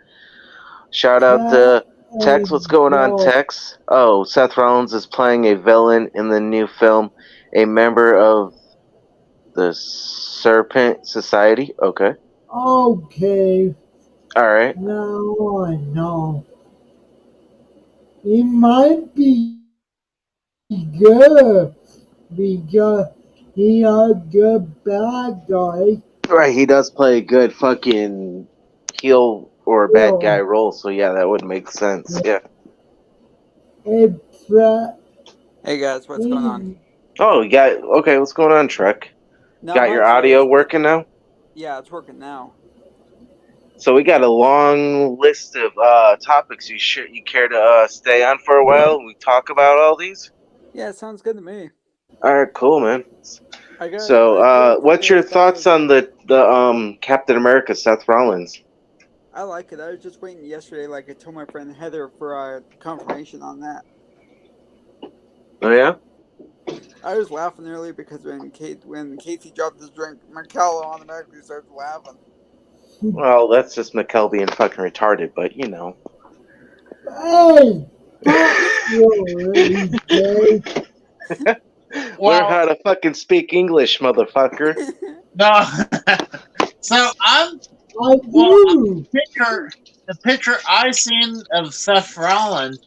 Shout out to Tex. What's going on, Tex? Oh, Seth Rollins is playing a villain in the new film, a member of the Serpent Society. Okay. Okay. All right. Now I know. It might be good because he a good bad guy. Right, he does play a good fucking heel or a bad guy role, so yeah, that would make sense. Yeah. Hey guys, what's going on? Oh, you got okay. What's going on, Trek? Got your audio working now? Yeah, it's working now. So we got a long list of topics. You care to stay on for a while? We talk about all these. Yeah, it sounds good to me. All right, cool, man. What's your thoughts on the Captain America, Seth Rollins? I like it. I was just waiting yesterday, like I told my friend Heather, for confirmation on that. Oh yeah. I was laughing earlier because when Casey dropped his drink, Mikkel automatically started laughing. Well, that's just Mikkel being fucking retarded, but you know. Hey! Learn how to fucking speak English, motherfucker. No. So the picture I seen of Seth Rollins,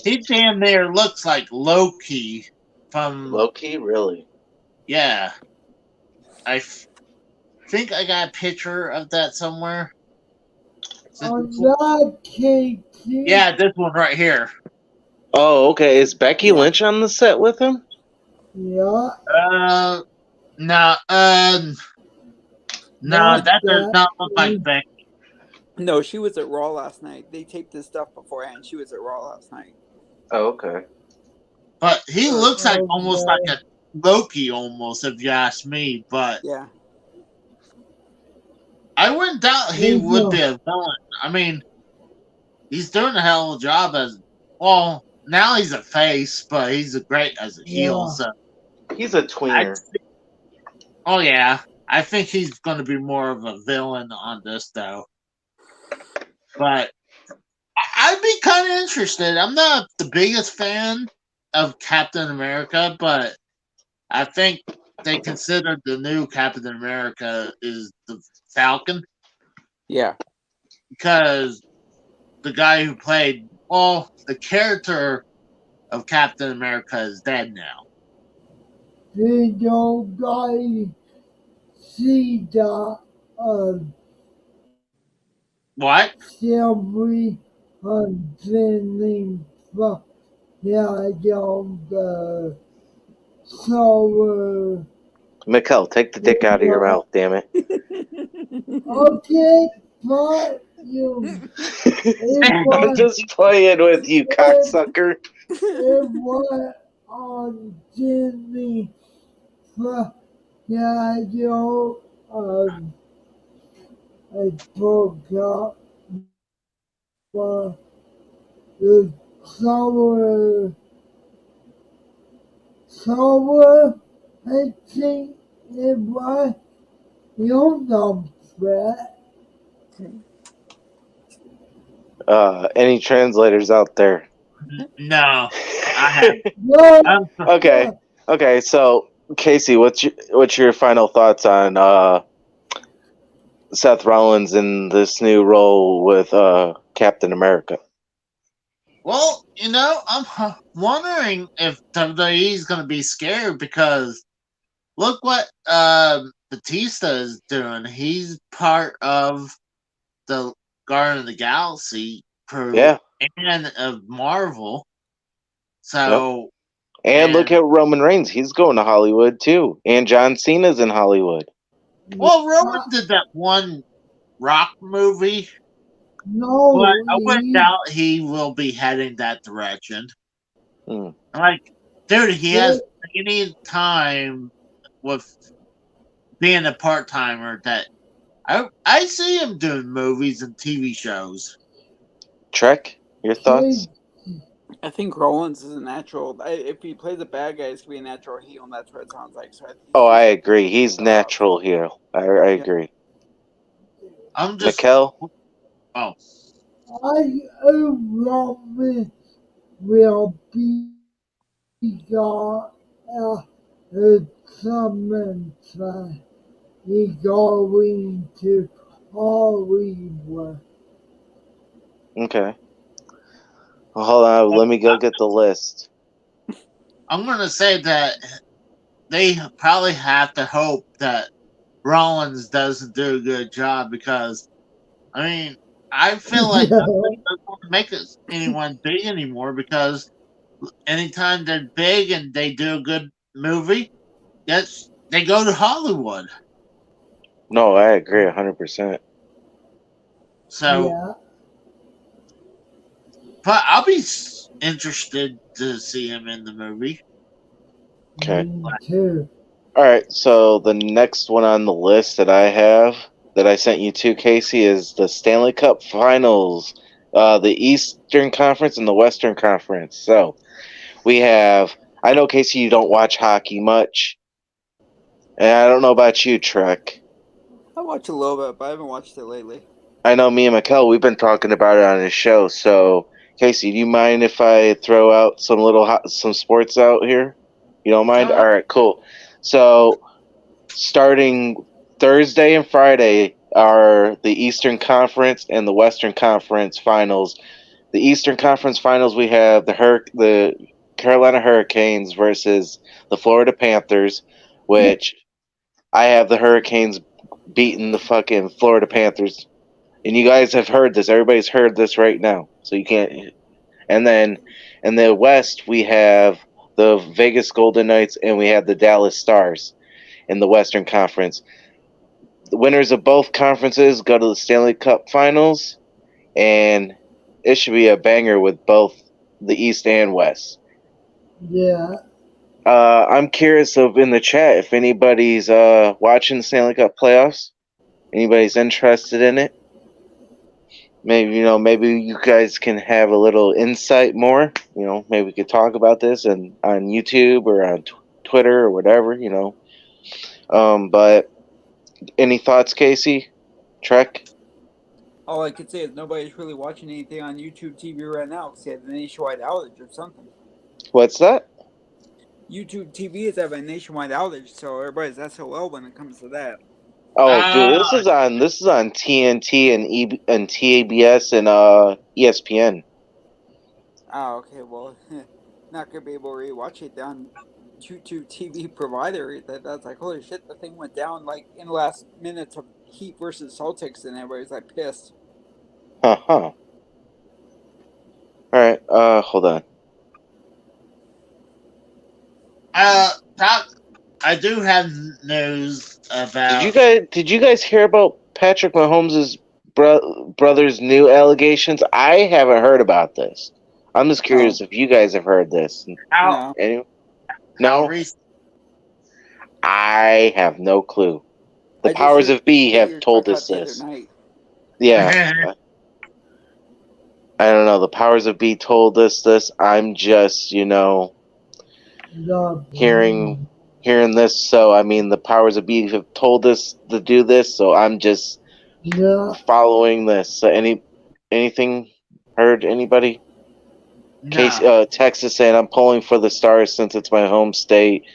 he damn near looks like Loki from Loki, really? Yeah. I think I got a picture of that somewhere. Yeah, this one right here. Oh, okay. Is Becky Lynch on the set with him? Yeah, No, no, not that does that not look like one. Becky. No, she was at Raw last night. They taped this stuff beforehand. She was at Raw last night. Oh, okay. But he looks like almost like Okay. a Loki, almost, if you ask me. But Yeah. I wouldn't doubt he It's would be a villain. I mean, he's doing a hell of a job as well. Now he's a face, but he's a great as a heel. yeah, So He's a I, tweener. oh yeah, I think he's going to be more of a villain on this though. But I'd be kind of interested. I'm not the biggest fan of Captain America, but I think they consider the new Captain America is the Falcon Yeah. because the guy who played the character of Captain America is dead now. they don't guys see that What? Sylvie hunting from the solar. Mikkel, take the dick out of your mouth, damn it. Okay, but you, it I'm was, just playing with you, cocksucker. it was on Disney, but I forgot what the solar, I think it was, you know, Brett. Any translators out there? No, I have. No, I'm, Okay, okay. So Casey, what's your final thoughts on Seth Rollins in this new role with Captain America? well, I'm wondering if WWE is going to be scared because look what Batista is doing. He's part of the Guardian of the Galaxy crew Yeah. and of Marvel. Yep. So, And look at Roman Reigns; he's going to Hollywood too, and John Cena's in Hollywood. well, Roman did that one Rock movie, but no, I wouldn't doubt he will be heading that direction. Hmm. Like, dude, he has he, any time with being a part timer that I see him doing movies and TV shows. Trek, your thoughts? I think Rollins is a natural. If he plays a bad guy, it's gonna be a natural heel, and that's what it sounds like. So Oh, I agree. He's natural here. I agree. I'm just Mikkel? oh I Roman will be got a commenter. He going to Hollywood. Okay. Well, hold on. Let me go get the list. I'm gonna say that they probably have to hope that Rollins doesn't do a good job because I mean I feel like Yeah. WWE doesn't want to make anyone big anymore because anytime they're big and they do a good movie, yes, they go to Hollywood. No, I agree 100%. So, Yeah. but I'll be interested to see him in the movie. Okay. Me too. All right. So the next one on the list that I have that I sent you to, Casey, is the Stanley Cup Finals, the Eastern Conference and the Western Conference. So we have. I know, Casey, you don't watch hockey much, and I don't know about you, Trek. I watch a little bit, but I haven't watched it lately. I know me and Mikkel, we've been talking about it on his show. So, Casey, do you mind if I throw out some sports out here? You don't mind? Sure. All right, cool. So, starting Thursday and Friday are the Eastern Conference and the Western Conference finals. The Eastern Conference finals, we have the Carolina Hurricanes versus the Florida Panthers, which I have the Hurricanes beating the fucking Florida Panthers. And you guys have heard this. Everybody's heard this right now. So you can't. And then in the West, we have the Vegas Golden Knights, and we have the Dallas Stars in the Western Conference. The winners of both conferences go to the Stanley Cup Finals, and it should be a banger with both the East and West. Yeah. I'm curious of in the chat if anybody's watching the Stanley Cup playoffs. Anybody's interested in it? Maybe you guys can have a little insight more. Maybe we could talk about this on YouTube or on Twitter or whatever. But any thoughts, Casey? Trek? All I could say is nobody's really watching anything on YouTube TV right now because they had a nationwide outage or something. What's that? YouTube TV is having a nationwide outage, so everybody's SOL when it comes to that. Oh, dude, this is on TNT and TABS and ESPN. Oh, okay. Well, not gonna be able to rewatch it on YouTube TV provider. That's like, holy shit! The thing went down like in the last minutes of Heat versus Celtics, and everybody's like pissed. All right. Hold on. I do have news about. Did you guys hear about Patrick Mahomes' brother's new allegations? I haven't heard about this. I'm just curious if you guys have heard this. How, No. I have no clue. The powers of B have told us this. Yeah. I don't know. The powers of B told us this. I'm just, hearing this. So, I mean, the powers of B have told us to do this. So, I'm just following this. So, anything heard? Anybody? No. Texas saying I'm pulling for the Stars since it's my home state,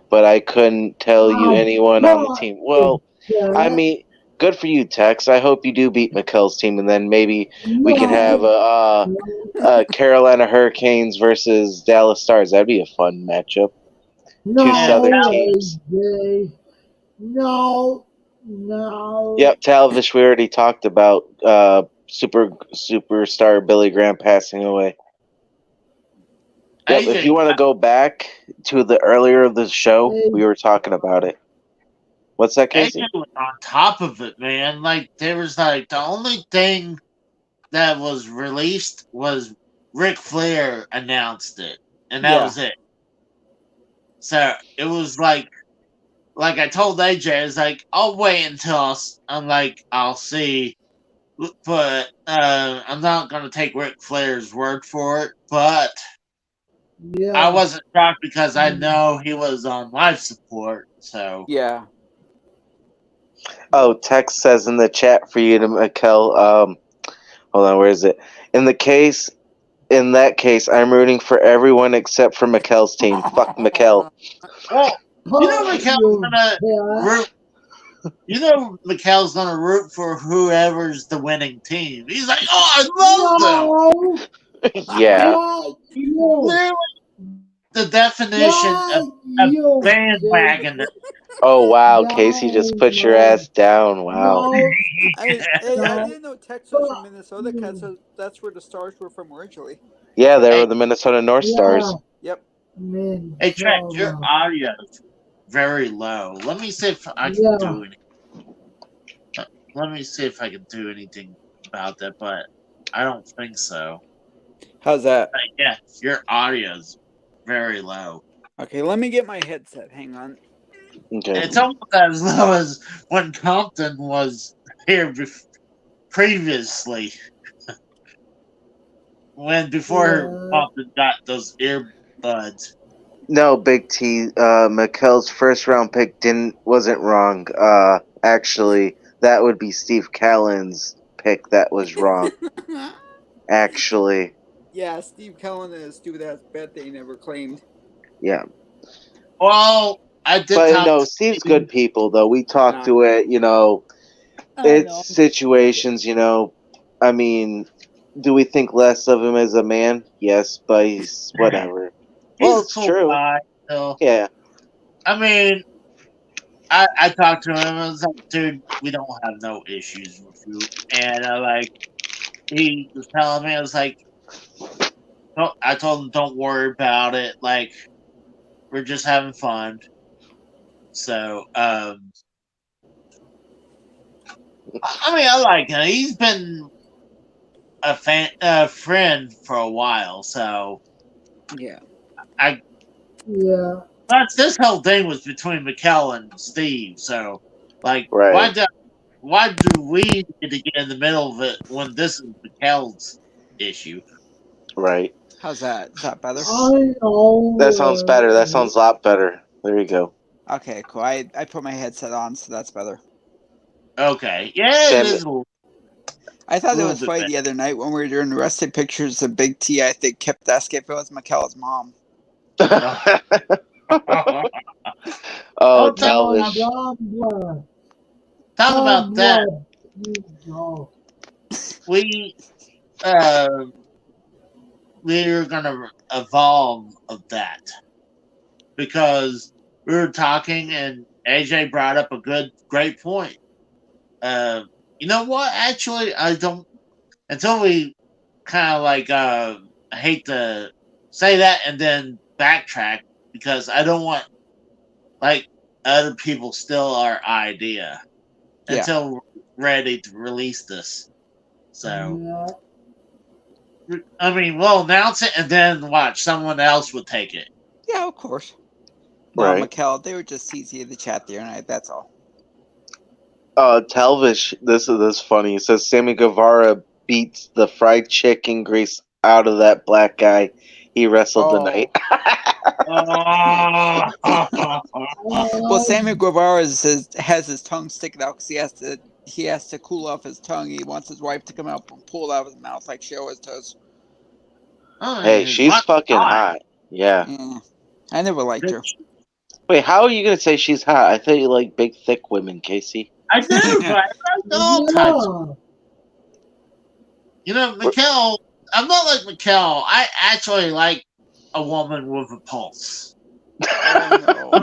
but I couldn't tell you anyone on the team. Well, I mean, good for you, Tex. I hope you do beat McKell's team, and then maybe we can have Carolina Hurricanes versus Dallas Stars. That'd be a fun matchup. Two Southern teams. No. Yep, Talvish. We already talked about superstar Billy Graham passing away. Yep, if you want to go back to the earlier of the show, we were talking about it. What's that, Casey? AJ was on top of it, man. Like, there was like the only thing that was released was Ric Flair announced it, and that was it. So it was like I told AJ, it's like I'll wait until I'll see, but I'm not gonna take Ric Flair's word for it, but. Yeah. I wasn't shocked because I know he was on life support, so. Yeah. Oh, Tex says in the chat for you to Mikkel, hold on, where is it? In that case, I'm rooting for everyone except for Mikkel's team. Fuck Mikkel. Well, Mikkel's gonna root for whoever's the winning team. He's like, I love them. Yeah. Literally the definition of a bandwagon. Oh, wow. Casey just put your ass down. Wow. I didn't know Texas was from Minnesota because that's where the Stars were from originally. Yeah, they were the Minnesota North Stars. Yep. Hey, Trent, your audio is very low. Let me see if I can do anything. Let me see if I can do anything about that, but I don't think so. How's that? Yeah, your audio's very low. Okay, let me get my headset. Hang on. Okay. It's almost as low as when Compton was here previously. Before Compton got those earbuds. No, Big T. McKell's first round pick wasn't wrong. Actually, that would be Steve Callan's pick that was wrong. Actually. Yeah, Steve Callan and his stupid ass bet they never claimed. Yeah. Well, I did. But no, Steve's good people though. We talked to it, it's situations, I mean, do we think less of him as a man? Yes, but he's whatever. Well, it's true. Guy, so. Yeah. I mean, I talked to him and I was like, dude, we don't have no issues with you. And he was telling me, I was like, I told him, don't worry about it. Like, We're just having fun. So, I mean, I like him. He's been a friend for a while. So, Yeah. Yeah. that's this whole thing was between Mikkel and Steve. So, like, Right. why do we need to get in the middle of it when this is Mikkel's issue? Right. How's that? Is that better? I know. That sounds better. That sounds a lot better. There you go. Okay, cool. I put my headset on, so that's better. Okay, yeah, it Sammy. is. I thought it Little was bit funny better. the other night when we were doing Arrested Pictures. The big T, I think, kept asking if it was McKellar's mom. Oh, Don't talk, Blah, Talvish. blah, blah. talk about that. You know. We we're gonna evolve of that because we were talking and AJ brought up a great point. Uh, you know what? Actually, I don't until we kind of like I hate to say that and then backtrack because I don't want like other people steal our idea Yeah. until we're ready to release this. So Yeah. I mean, we'll announce it and then watch someone else will take it. Yeah, of course. No, Right. McKell, they were just teasing in the chat the other night, that's all. Talvish. This is funny. It says Sammy Guevara beats the fried chicken grease out of that black guy he wrestled tonight. Oh. Well, Sammy Guevara has his tongue sticking out because he has to cool off his tongue. He wants his wife to come out and pull it out of his mouth like she always does. Oh, Hey, his she's wife fucking hot. hot. Yeah. Yeah. I never liked her. Wait, how are you gonna say she's hot? I thought you like big, thick women, Casey. I do, but I like all types. Yeah. You know, Mikkel, I'm not like Mikkel. I actually like a woman with a pulse. Oh, no.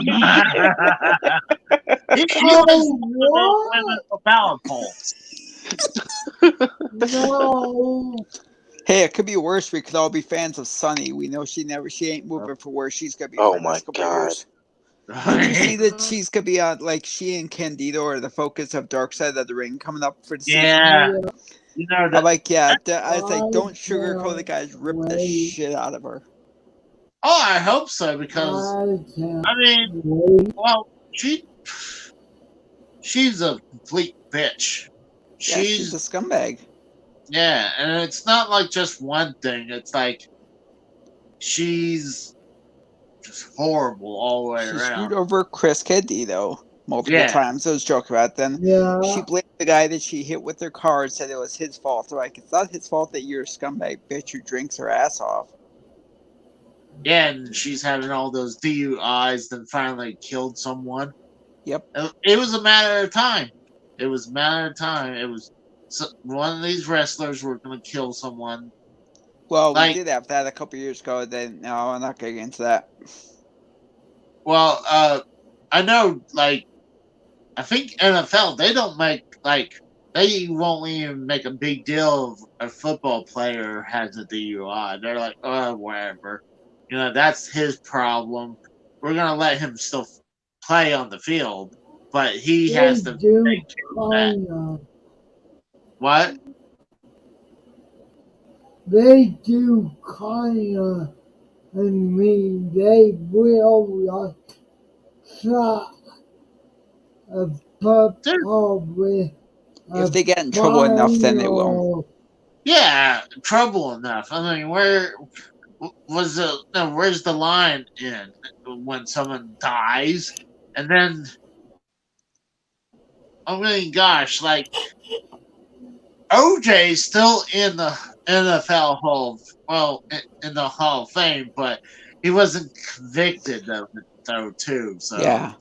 He Oh, likes what? women without a pulse. No. Hey, it could be worse. We could all be fans of Sunny. We know she ain't moving for where she's gonna be Oh for the my next couple of God. years. Did you see that she's gonna be on like she and Candido are the focus of Dark Side of the Ring coming up for the season? Yeah. You know, I'm like, yeah. I was like, I don't sugarcoat the guys. Rip the wait. shit out of her. oh, I hope so because I can't I mean, wait. well, she's a complete bitch. Yeah, she's a scumbag. Yeah, and it's not like just one thing. It's like she's just horrible all the way She around. screwed over Chris Candido multiple Yeah. times. I was joking about it then. Yeah. She blamed the guy that she hit with her car and said it was his fault. So like, it's not his fault that you're a scumbag bitch who drinks her ass off. Yeah, and she's having all those DUIs, then finally killed someone. Yep. It was a matter of time. It was a matter of time. It was one of these wrestlers were going to kill someone. Well, Like- we did have that a couple years ago. Then no, I'm not going to get into that. Well, I know, like, I think NFL, they don't make, like, they won't even make a big deal of a football player has a DUI. They're like, oh, whatever. You know, that's his problem. We're going to let him still play on the field, but he has to do take care of that. kinda. What? They do kinda. I mean, they will like shot a football with If they get in trouble enough, then they will. final. Yeah, trouble enough. I mean, where's the line in when someone dies? And then, I mean, gosh, like, OJ's still in the NFL in the Hall of Fame, but he wasn't convicted of it, though, too. So, Yeah.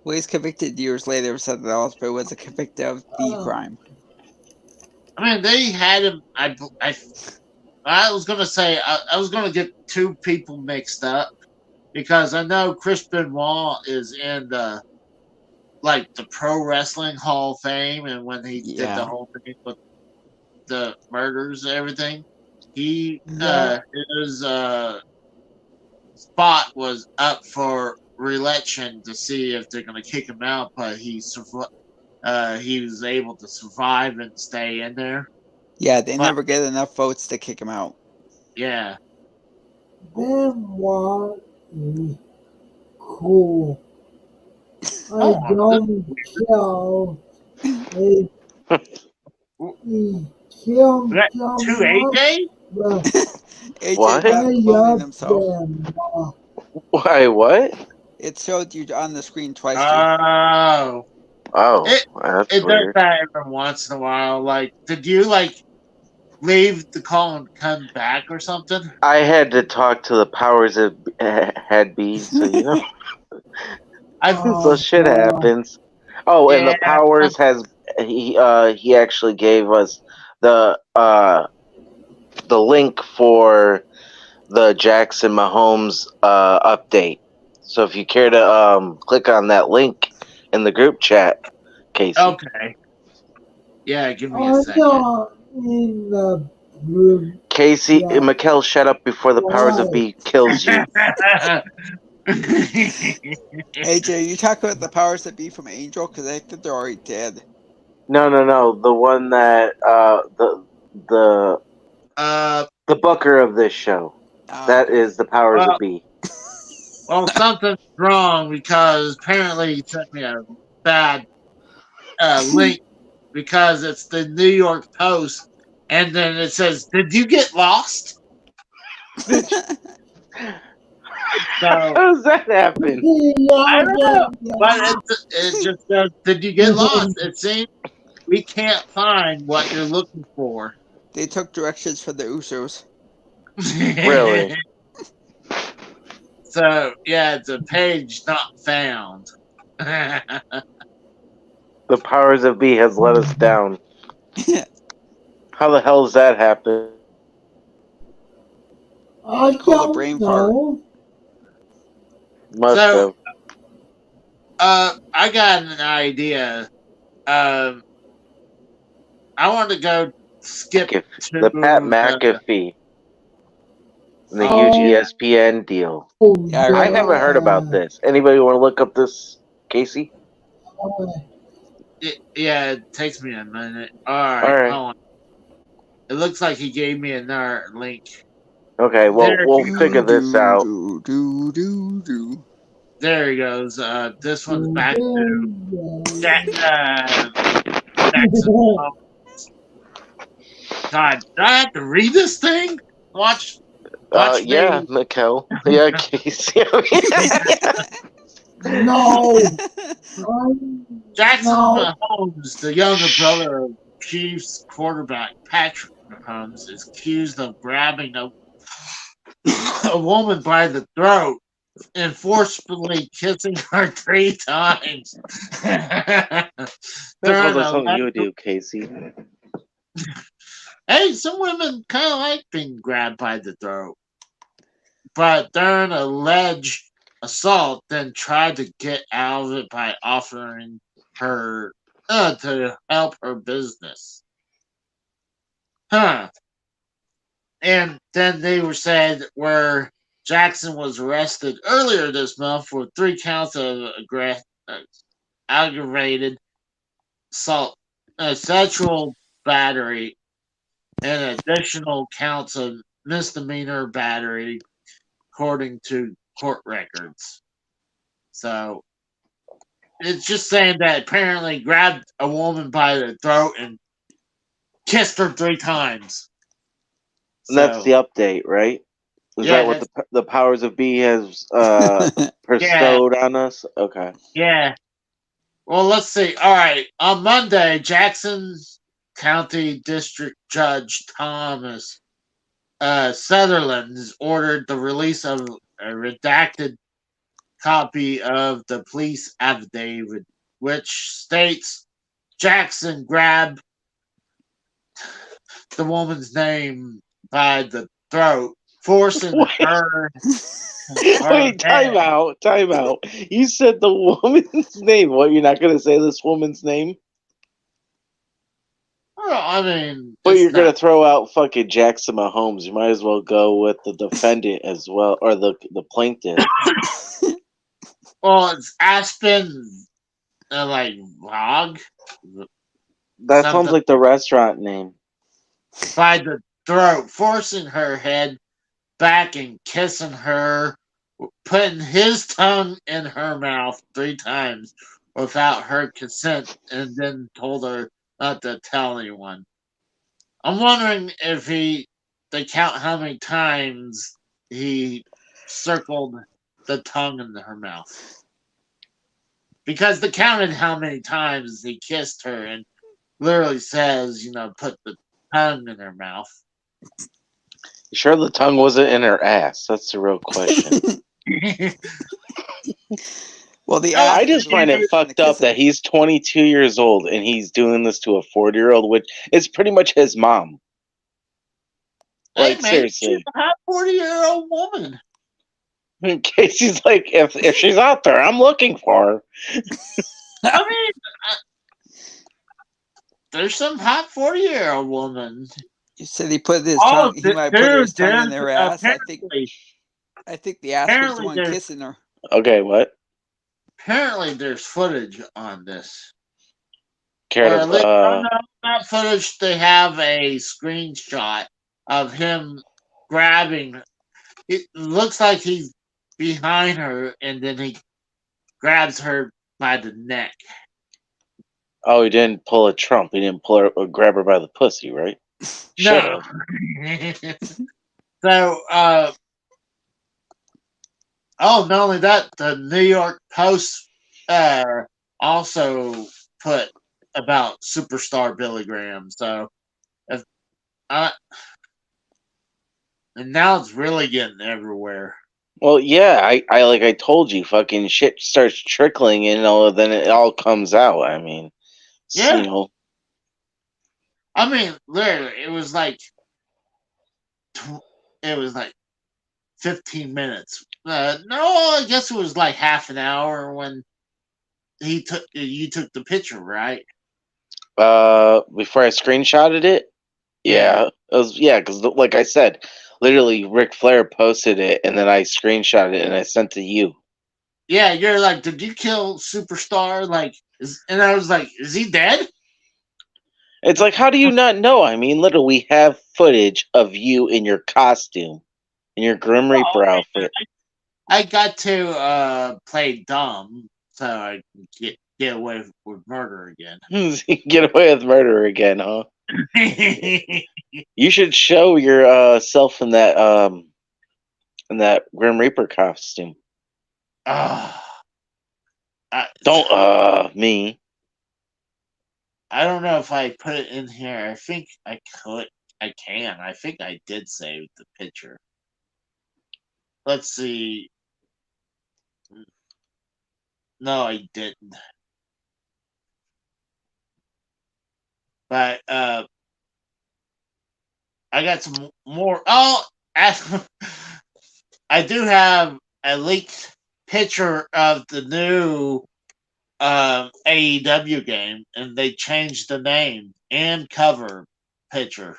Well, he's convicted years later of something else, but was convicted of the crime. I mean, they had him. I was gonna say I was gonna get two people mixed up because I know Chris Benoit is in the Pro Wrestling Hall of Fame, and when he did the whole thing with the murders and everything, he Yeah. is spot was up for re-election to see if they're going to kick him out, but he was able to survive and stay in there. Yeah, they But never get enough votes to kick him out. yeah, Then what is cool? I oh, don't care if he killed that two someone, AJ. but AJ What? got I cloning love himself. them. Why? What? It showed you on the screen twice. Oh, Oh, it that's it does weird. that every once in a while. Like, did you leave the call and come back or something? I had to talk to the powers that had be, so you know, I so Oh, shit God. happens. Oh, and the yeah. powers has he actually gave us the link for the Jackson Mahomes update. So if you care to click on that link in the group chat, Casey. Okay. Yeah, give me a I'm second. not in the group Casey, chat. Mikkel, shut up before the powers Why? of B kills you. AJ, you talk about the powers that be from Angel because I think they're already dead. No. The one that the uh, the booker of this show. That Okay. is the powers well, of B. something's wrong because apparently he sent me a bad link because it's the New York Post, and then it says, "Did you get lost?" How So does that happen? I Yeah, don't know, but it just says, "Did you get lost?" It seems we can't find what you're looking for. They took directions from the Usos. Really? So yeah, it's a page not found. Oh, The powers of B has let us down. How the hell does that happen? I Called a brain don't fart. know. Must so have. I got an idea. Um, I want to go skip to The Pat the. McAfee and the huge Yeah, Oh, ESPN deal. Yeah, I I heard about haven't heard that. about yeah. this. Anybody want to look up this, Casey? yeah, it takes me a minute. All All right, right. hold on. It looks like he gave me another link. Okay. Well, There, we'll figure this out. there he goes. This one's back to Jackson. Oh, God, do I have to read this thing? Watch Yeah, me. Mikkel. Yeah, Casey. No, I'm Jackson no. Mahomes, the younger brother of Chiefs quarterback Patrick Mahomes, is accused of grabbing a woman by the throat and forcefully kissing her 3 times. That During sounds like a something you would do, Casey. hey, some women kind of like being grabbed by the throat, but during alleged assault, then tried to get out of it by offering her to help her business. Huh. And then they were said where Jackson was arrested earlier this month for 3 counts of aggravated assault, sexual battery, and additional counts of misdemeanor battery, according to court records. So it's just saying that apparently grabbed a woman by the throat and kissed her 3 times. And that's So the update, right? Is yeah, that what that's the powers of B has yeah, bestowed on us? Okay. yeah. Well, let's see. All right. On Monday, Jackson County District Judge Thomas Sutherland ordered the release of a redacted copy of the police affidavit, which states Jackson grabbed the woman's name by the throat, forcing her Wait, time head. out, time out. You said the woman's name. What, you're not going to say this woman's name? Well, I mean, But it's you're not. gonna throw out fucking Jackson Mahomes. You might as well go with the defendant as well, or the plaintiff. Well, it's Aspen, like Log, That sounds something like the restaurant name. by the throat, forcing her head back and kissing her, putting his tongue in her mouth 3 times without her consent, and then told her not to tell anyone. I'm wondering if they count how many times he circled the tongue in her mouth. Because they counted how many times he kissed her and literally says, put the tongue in her mouth. You sure the tongue wasn't in her ass? That's the real question. Well, the Oh, I ass just is what find it goes in the fucked up kissing. that he's 22 years old and he's doing this to a 40-year-old, which is pretty much his mom. Hey, Like, man, she's seriously. a hot 40-year-old woman. In case he's like, if she's out there, I'm looking for her. I mean, there's some hot 40-year-old woman. You said he put his Oh, tongue. He might put his tongue in their ass. I think the ass was the one kissing her. Okay, what? Apparently, there's footage on this. Care Or to, at least, oh, no, not footage. They have a screenshot of him grabbing. It looks like he's behind her, and then he grabs her by the neck. oh, he didn't pull a Trump. He didn't pull her or grab her by the pussy, right? No. So, not only that, the New York Post also put about superstar Billy Graham. So, if, and now it's really getting everywhere. Well, yeah, I like I told you, fucking shit starts trickling and then it all comes out. I mean, Yeah. you know, I mean, literally, it was like 15 minutes. No, I guess it was like half an hour when you took the picture, right? before I screenshotted it, yeah, it was because like I said, literally Ric Flair posted it and then I screenshotted it and I sent to you. Yeah, you're like, did you kill Superstar? Like, and I was like, is he dead? It's like, how do you not know? I mean, literally, we have footage of you in your costume, in your Grim Reaper outfit. I got to play dumb so I can get away with murder again. Get away with murder again, huh? You should show your self in that Grim Reaper costume. Don't me. I don't know if I put it in here. I think I could. I can. I think I did save the picture. Let's see. No, I didn't. But I got some more. Oh, I do have a leaked picture of the new AEW game, and they changed the name and cover picture.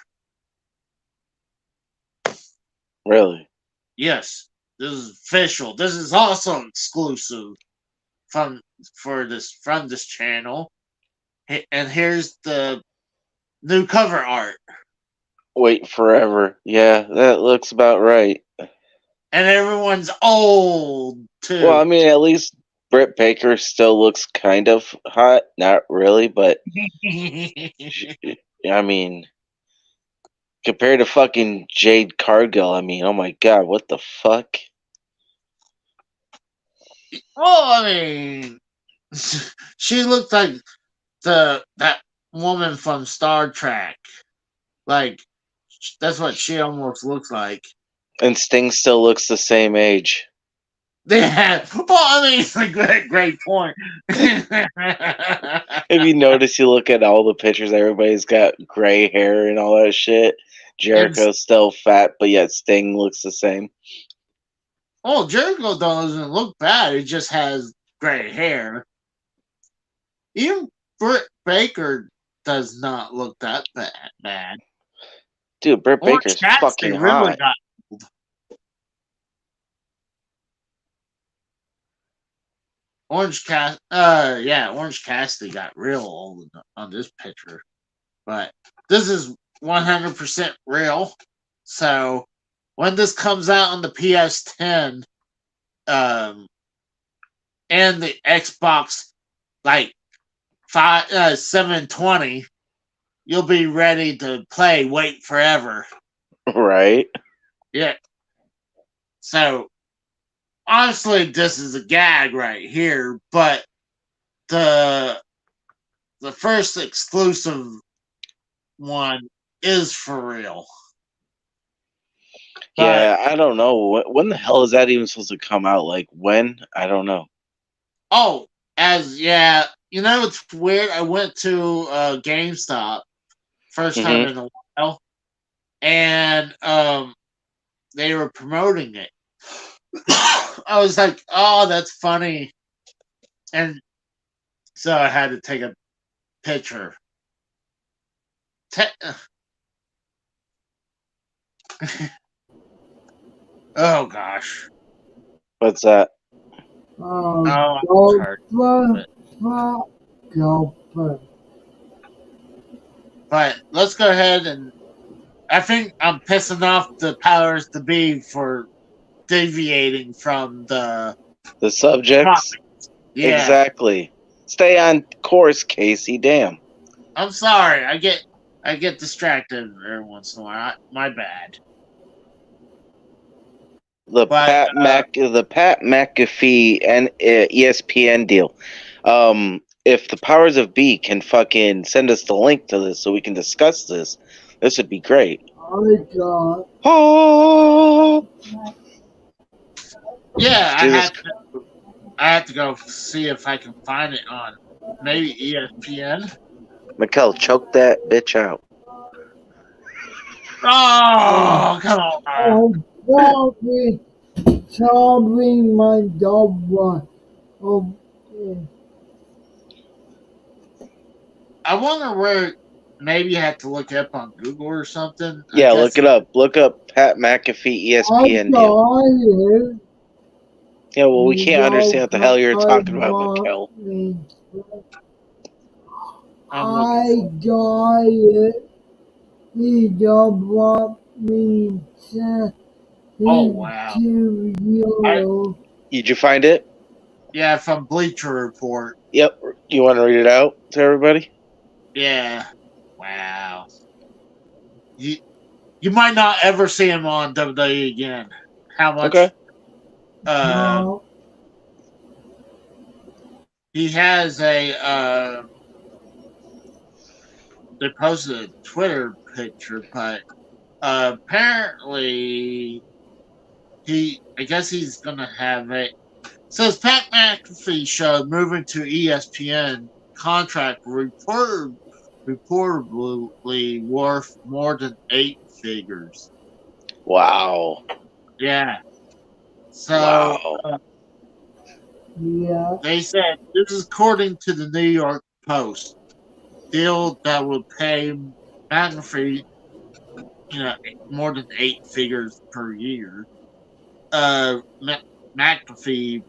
Really? Yes, this is official. This is also exclusive from this channel. And here's the new cover art. Wait forever. Yeah, that looks about right. And everyone's old too. Well, I mean, at least Britt Baker still looks kind of hot. Not really, but I mean, compared to fucking Jade Cargill, I mean, oh my god, what the fuck? Well, I mean, she looked like that woman from Star Trek. Like, that's what she almost looks like. And Sting still looks the same age. Yeah. Well, I mean, it's a great point. If you notice, you look at all the pictures, everybody's got gray hair and all that shit. Jericho's still fat, but yet Sting looks the same. Oh, Jericho doesn't look bad. He just has gray hair. Even Britt Baker does not look that bad. Dude, Britt Orange Baker's Cats, fucking they really hot. got Orange Cassidy got real old on this picture. But this is 100% real. So when this comes out on the PS10 and the Xbox like 720, you'll be ready to play Wait Forever. Right? Yeah. So honestly, this is a gag right here, but the first exclusive one is for real. Yeah, I don't know. When the hell is that even supposed to come out? Like, when? I don't know. Oh, it's weird. I went to GameStop first time in a while, and they were promoting it. I was like, "Oh, that's funny," and so I had to take a picture. Oh gosh! What's that? Oh, I'm hurt. But let's go ahead and I think I'm pissing off the powers to be for deviating from the subjects. Yeah. Exactly. Stay on course, Casey. Damn. I'm sorry. I get distracted every once in a while. My bad. The Pat McAfee and ESPN deal. If the powers of B can fucking send us the link to this so we can discuss this would be great. Oh. Yeah, I have to go see if I can find it on maybe ESPN. Mikkel, choke that bitch out. Oh, come on. Sorry, my dog was. Oh, yeah. I wonder where maybe you have to look it up on Google or something. Yeah, look it up. Look up Pat McAfee ESPN deal. Yeah, well, we can't understand what the hell you're talking about, Mikkel. I got it. He don't want me to. Oh, wow. Did you find it? Yeah, from Bleacher Report. Yep. You want to read it out to everybody? Yeah. Wow. You might not ever see him on WWE again. How much? Okay. He has a. They posted a Twitter picture, but apparently I guess he's gonna have it. Says Pat McAfee show moving to ESPN contract reportedly worth more than 8 figures. Wow. Yeah. So they said this is according to the New York Post. Deal that would pay McAfee, more than 8 figures per year. McAfee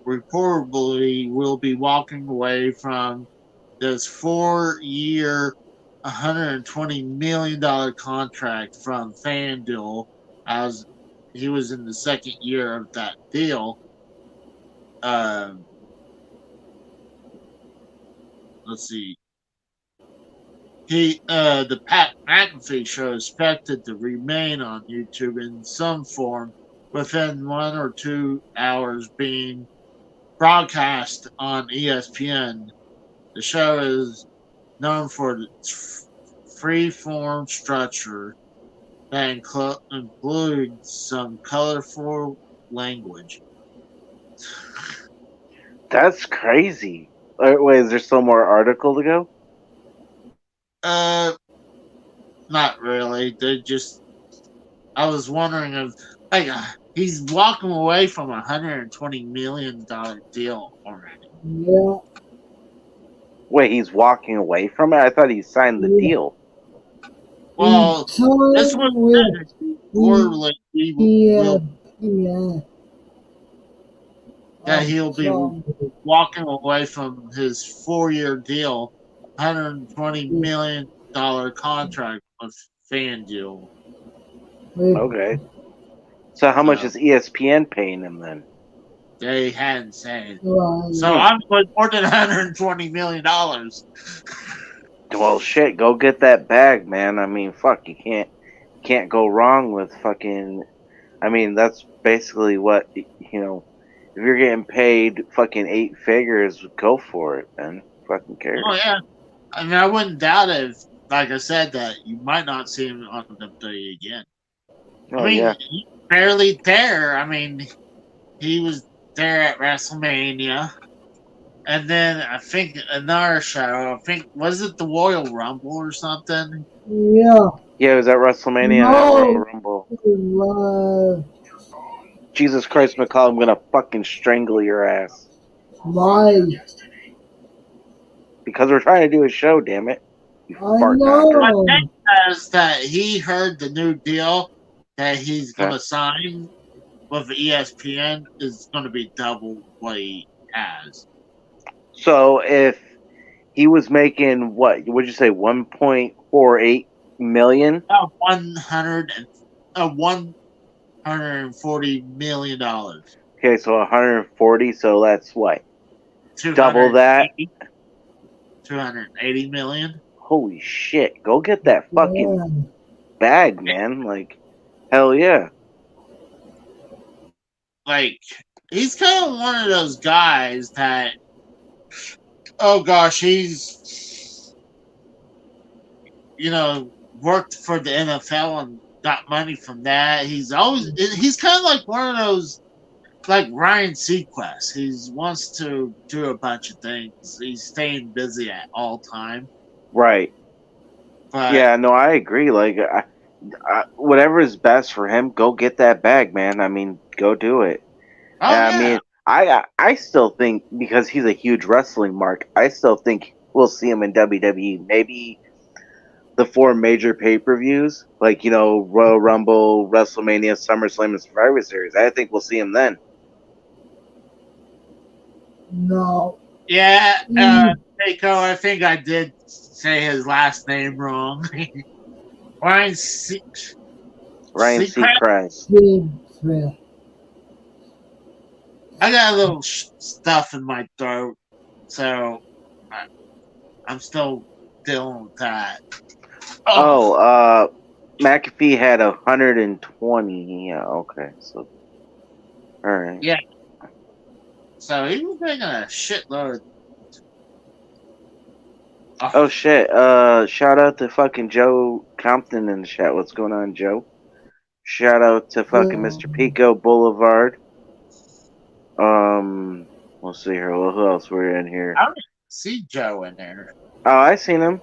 reportedly will be walking away from this 4-year, $120 million contract from FanDuel as he was in the second year of that deal. Let's see. The Pat McAfee show is expected to remain on YouTube in some form within 1 or 2 hours being broadcast on ESPN. The show is known for its free-form structure that includes some colorful language. That's crazy. Wait, is there still more article to go? Not really. I was wondering if he's walking away from $120 million deal already. Yeah. Wait, he's walking away from it? I thought he signed the Yeah. deal. Well, He signed this was with reportedly will ESPN. that he'll be Some walking away from his 4-year deal, $120 million contract with FanDuel. Okay. So how much So is ESPN paying him then? they hadn't said. Right. So I'm putting more than $120 million. Well, shit, go get that bag, man. I mean, fuck, you can't go wrong with fucking. I mean, that's basically what you know. If you're getting paid fucking 8 figures, go for it, man. Fucking cares. Oh yeah, I mean I wouldn't doubt it. If, like I said, that you might not see him on WWE again. Oh I mean, yeah. he's barely there. I mean, he was there at WrestleMania. And then I think another show, I think, was it the Royal Rumble or something? Yeah. Yeah, it was at WrestleMania and at Royal No. Rumble. Jesus Christ, McCall, I'm gonna fucking strangle your ass. Why? Because we're trying to do a show, damn it. You I fart knocker. But know. Nick says that he heard the new deal that he's going to sign with ESPN is going to be double what he has. So if he was making what would you say 1.48 million? 140 million. Okay, so 140. So that's what 280, double that. 280 million. Holy shit! Go get that fucking Yeah. bag, man. Like hell yeah. Like, he's kind of one of those guys that, oh gosh, he's, worked for the NFL and got money from that. He's kind of like one of those, like Ryan Seacrest. He wants to do a bunch of things. He's staying busy at all time. Right. But Yeah. No, I agree. Like whatever is best for him, go get that bag, man. I mean, go do it. oh I yeah, mean, I still think because he's a huge wrestling mark, I still think we'll see him in WWE. Maybe the 4 major pay-per-views, like Royal Rumble, WrestleMania, SummerSlam, and Survivor Series. I think we'll see him then. No. yeah. Keiko, I think I did say his last name wrong. Ryan Ryan Seacrest. Seacrest. I got a little stuff in my throat, so I'm still dealing with that. McAfee had 120. Yeah, okay. So, all right. Yeah. So he was making a shitload. Oh shit. Shout out to fucking Joe Compton in the chat. What's going on, Joe? Shout out to fucking Mr. Pico Boulevard. Let's see here. Well, who else we're in here? I don't see Joe in there. Oh, I seen him.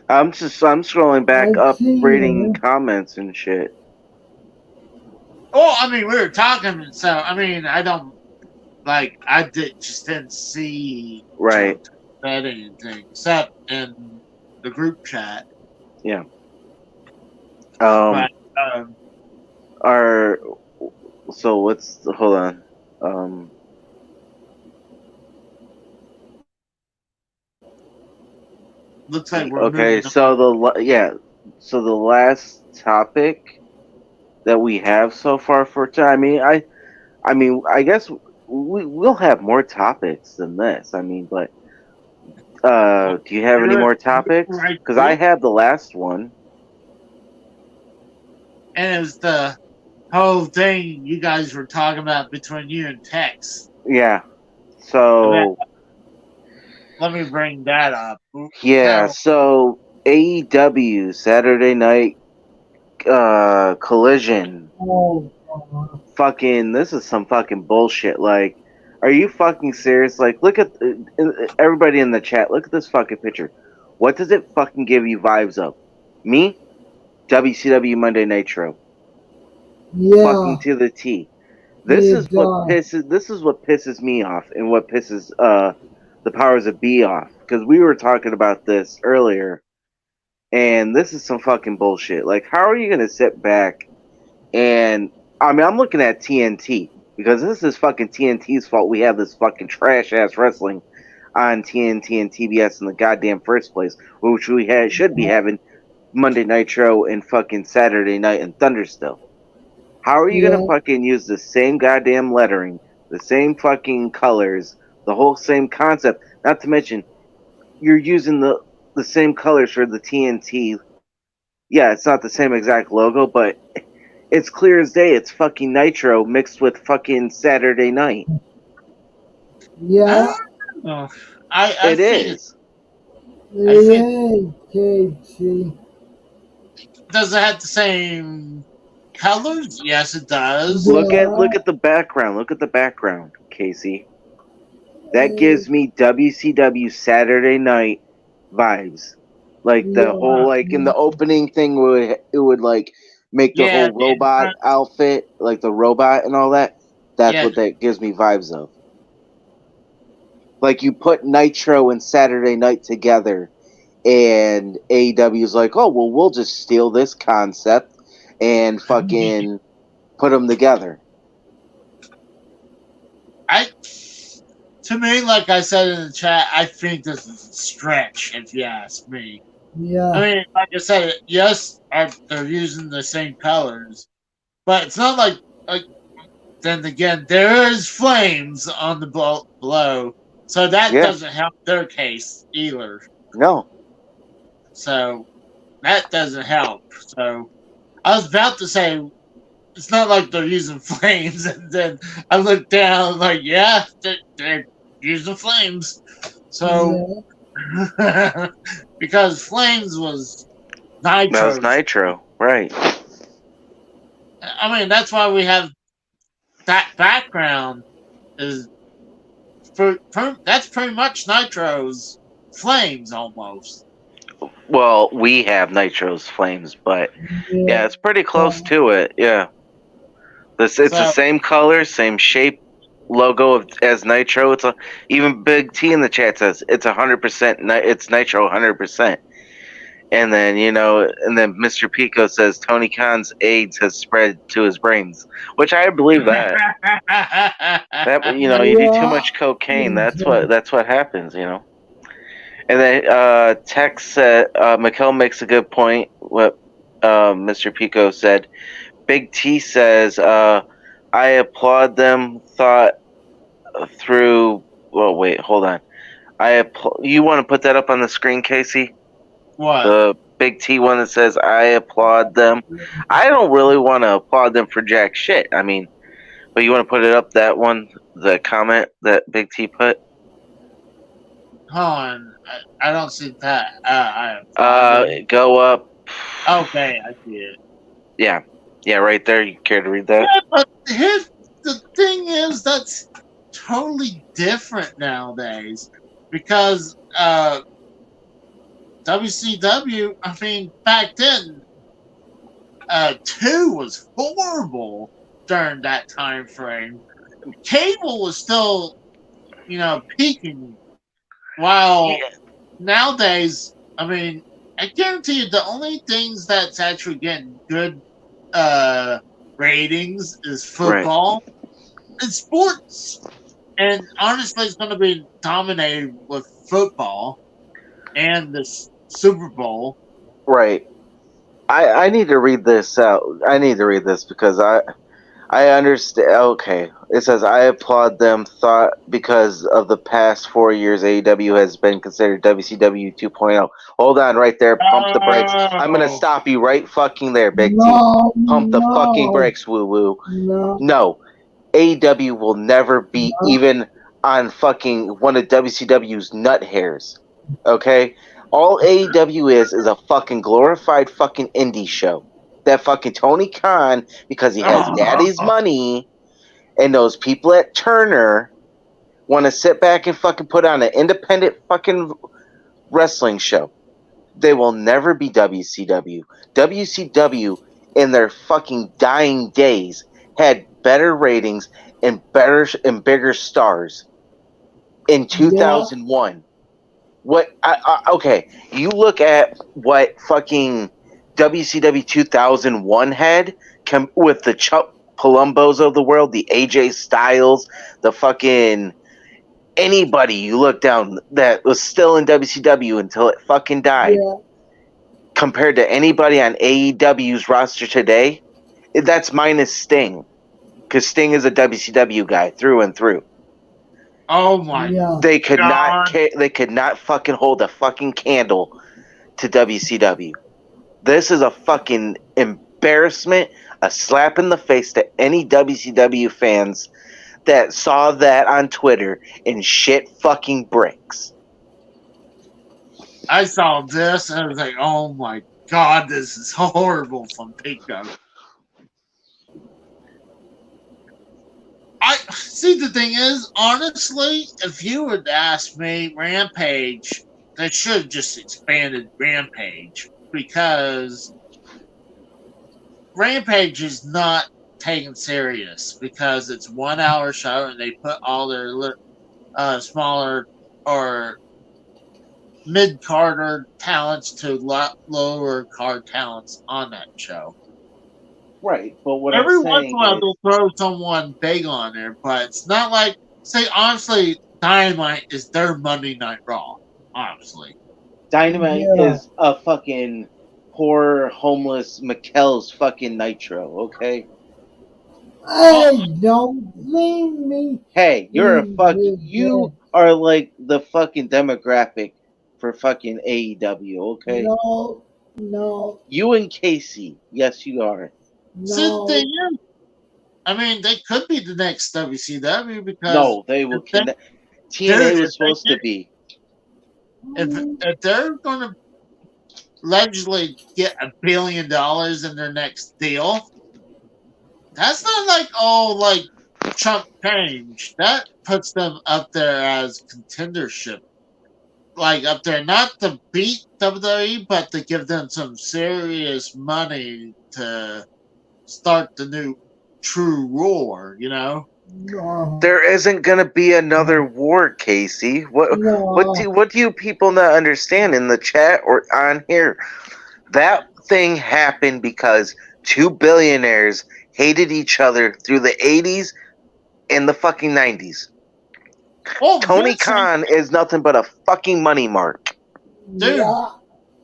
I'm scrolling back up, reading comments and shit. Oh, I mean, we were talking, so I mean, I just didn't see Right. Joe said anything except in the group chat. Yeah. But, hold on. Looks like we're okay. So the last topic that we have so far for time. I mean, I guess we'll have more topics than this. I mean, but do you have any more topics? Because I have the last one. And it was the whole thing you guys were talking about between you and Tex. Yeah. So let me bring that up. Yeah. So AEW Saturday Night Collision. Fucking, this is some fucking bullshit. Like, are you fucking serious? Like, look at everybody in the chat. Look at this fucking picture. What does it fucking give you vibes of? Me? WCW Monday Nitro. Yeah. Fucking to the T. This is what pisses me off, and what pisses the powers that be off. Because we were talking about this earlier, and this is some fucking bullshit. Like, how are you going to sit back and, I mean, I'm looking at TNT, because this is fucking TNT's fault we have this fucking trash-ass wrestling on TNT and TBS in the goddamn first place, which we should be having Monday Nitro and fucking Saturday Night and Thunder still. How are you gonna fucking use the same goddamn lettering, the same fucking colors, the whole same concept? Not to mention, you're using the same colors for the TNT. Yeah, it's not the same exact logo, but it's clear as day. It's fucking Nitro mixed with fucking Saturday Night. Yeah, I It think is. I think KG. does it have the same colors? Yes, it does. Look at the background. Look at the background, Casey. That gives me WCW Saturday Night vibes. Like the whole, like in the opening thing, it would like make the whole robot outfit, like the robot and all that. That's what that gives me vibes of. Like you put Nitro and Saturday Night together, and AEW's like, oh well, we'll just steal this concept and fucking put them together. To me, like I said in the chat, I think this is a stretch, if you ask me. Yeah. I mean, like I said, yes, they're using the same colors, but it's not like then again, there is flames on the below, so that doesn't help their case either. No. So that doesn't help. So I was about to say, it's not like they're using flames, and then I looked down, like, yeah, they're using flames. So, because flames was Nitro. That was Nitro, right. I mean, that's why we have that background is that's pretty much Nitro's flames almost. Well, we have Nitro's flames, but yeah, it's pretty close to it. Yeah, it's the same color, same shape, logo as Nitro. It's even Big T in the chat says it's 100%. It's Nitro 100%. And then Mr. Pico says Tony Khan's AIDS has spread to his brains, which I believe that. That you do too much cocaine. That's what happens. And then Tex said, Mikkel makes a good point. What Mr. Pico said. Big T says, I applaud them. Thought through. Well, wait, hold on. You want to put that up on the screen, Casey? What? The Big T one that says, I applaud them. I don't really want to applaud them for jack shit. I mean, but you want to put it up, that one, the comment that Big T put? Hold on. I don't see that. Go up. Okay, I see it. Yeah. Yeah, right there. You care to read that? Yeah, but the thing is, that's totally different nowadays. Because WCW, I mean, back then, 2 was horrible during that time frame. Cable was still, peaking. While nowadays, I mean, I guarantee you the only things that's actually getting good ratings is football and sports. And honestly, it's going to be dominated with football and the Super Bowl. Right. I need to read this out. I need to read this because I understand. Okay. It says, I applaud them. Thought because of the past 4 years, AEW has been considered WCW 2.0. Hold on right there. Pump the brakes. I'm going to stop you right fucking there, Big T. Pump the fucking brakes, woo-woo. No. AEW will never be even on fucking one of WCW's nut hairs. Okay? All AEW is a fucking glorified fucking indie show. That fucking Tony Khan, because he has daddy's money, and those people at Turner want to sit back and fucking put on an independent fucking wrestling show. They will never be WCW. WCW, in their fucking dying days, had better ratings and bigger stars. in 2001. Okay, you look at what fucking WCW 2001 had with the Chuck Palombos of the world, the AJ Styles, the fucking anybody you look down that was still in WCW until it fucking died. Yeah. Compared to anybody on AEW's roster today, that's minus Sting, because Sting is a WCW guy through and through. Oh my Yeah. They could not. God. They could not fucking hold a fucking candle to WCW. This is a fucking embarrassment, a slap in the face to any WCW fans that saw that on Twitter and shit fucking bricks. I saw this and I was like, oh my God, this is horrible from Pico. I see. The thing is, honestly, if you would ask me, Rampage, they should have just expanded Rampage, because Rampage is not taken serious, because it's 1 hour show and they put all their smaller or mid carder talents to lower card talents on that show. Right, but what Every I'm once in saying a while is, they'll throw someone big on there, but it's not like, say, honestly, Dynamite is their Monday Night Raw. Honestly, Dynamite Yeah. is a fucking poor homeless McKell's fucking Nitro. Okay. Hey, don't leave me Hey, you're a in fucking. with You are like the fucking demographic for fucking AEW. Okay. no, no, You and Casey, yes, you are. see, the thing no. is, I mean, they could be the next WCW, because No, they will if they, connect. TNA dude, was supposed to be. if they're going to allegedly get $1 billion in their next deal, that's not like, oh, like chump change. That puts them up there as contendership, like up there, not to beat WWE, but to give them some serious money to start the new true war. You know, No, There isn't gonna be another war, Casey. no, What do you people not understand in the chat or on here? That thing happened because two billionaires hated each other through the 80s and the fucking 90s. oh, Tony Khan is nothing but a fucking money mark. dude, yeah,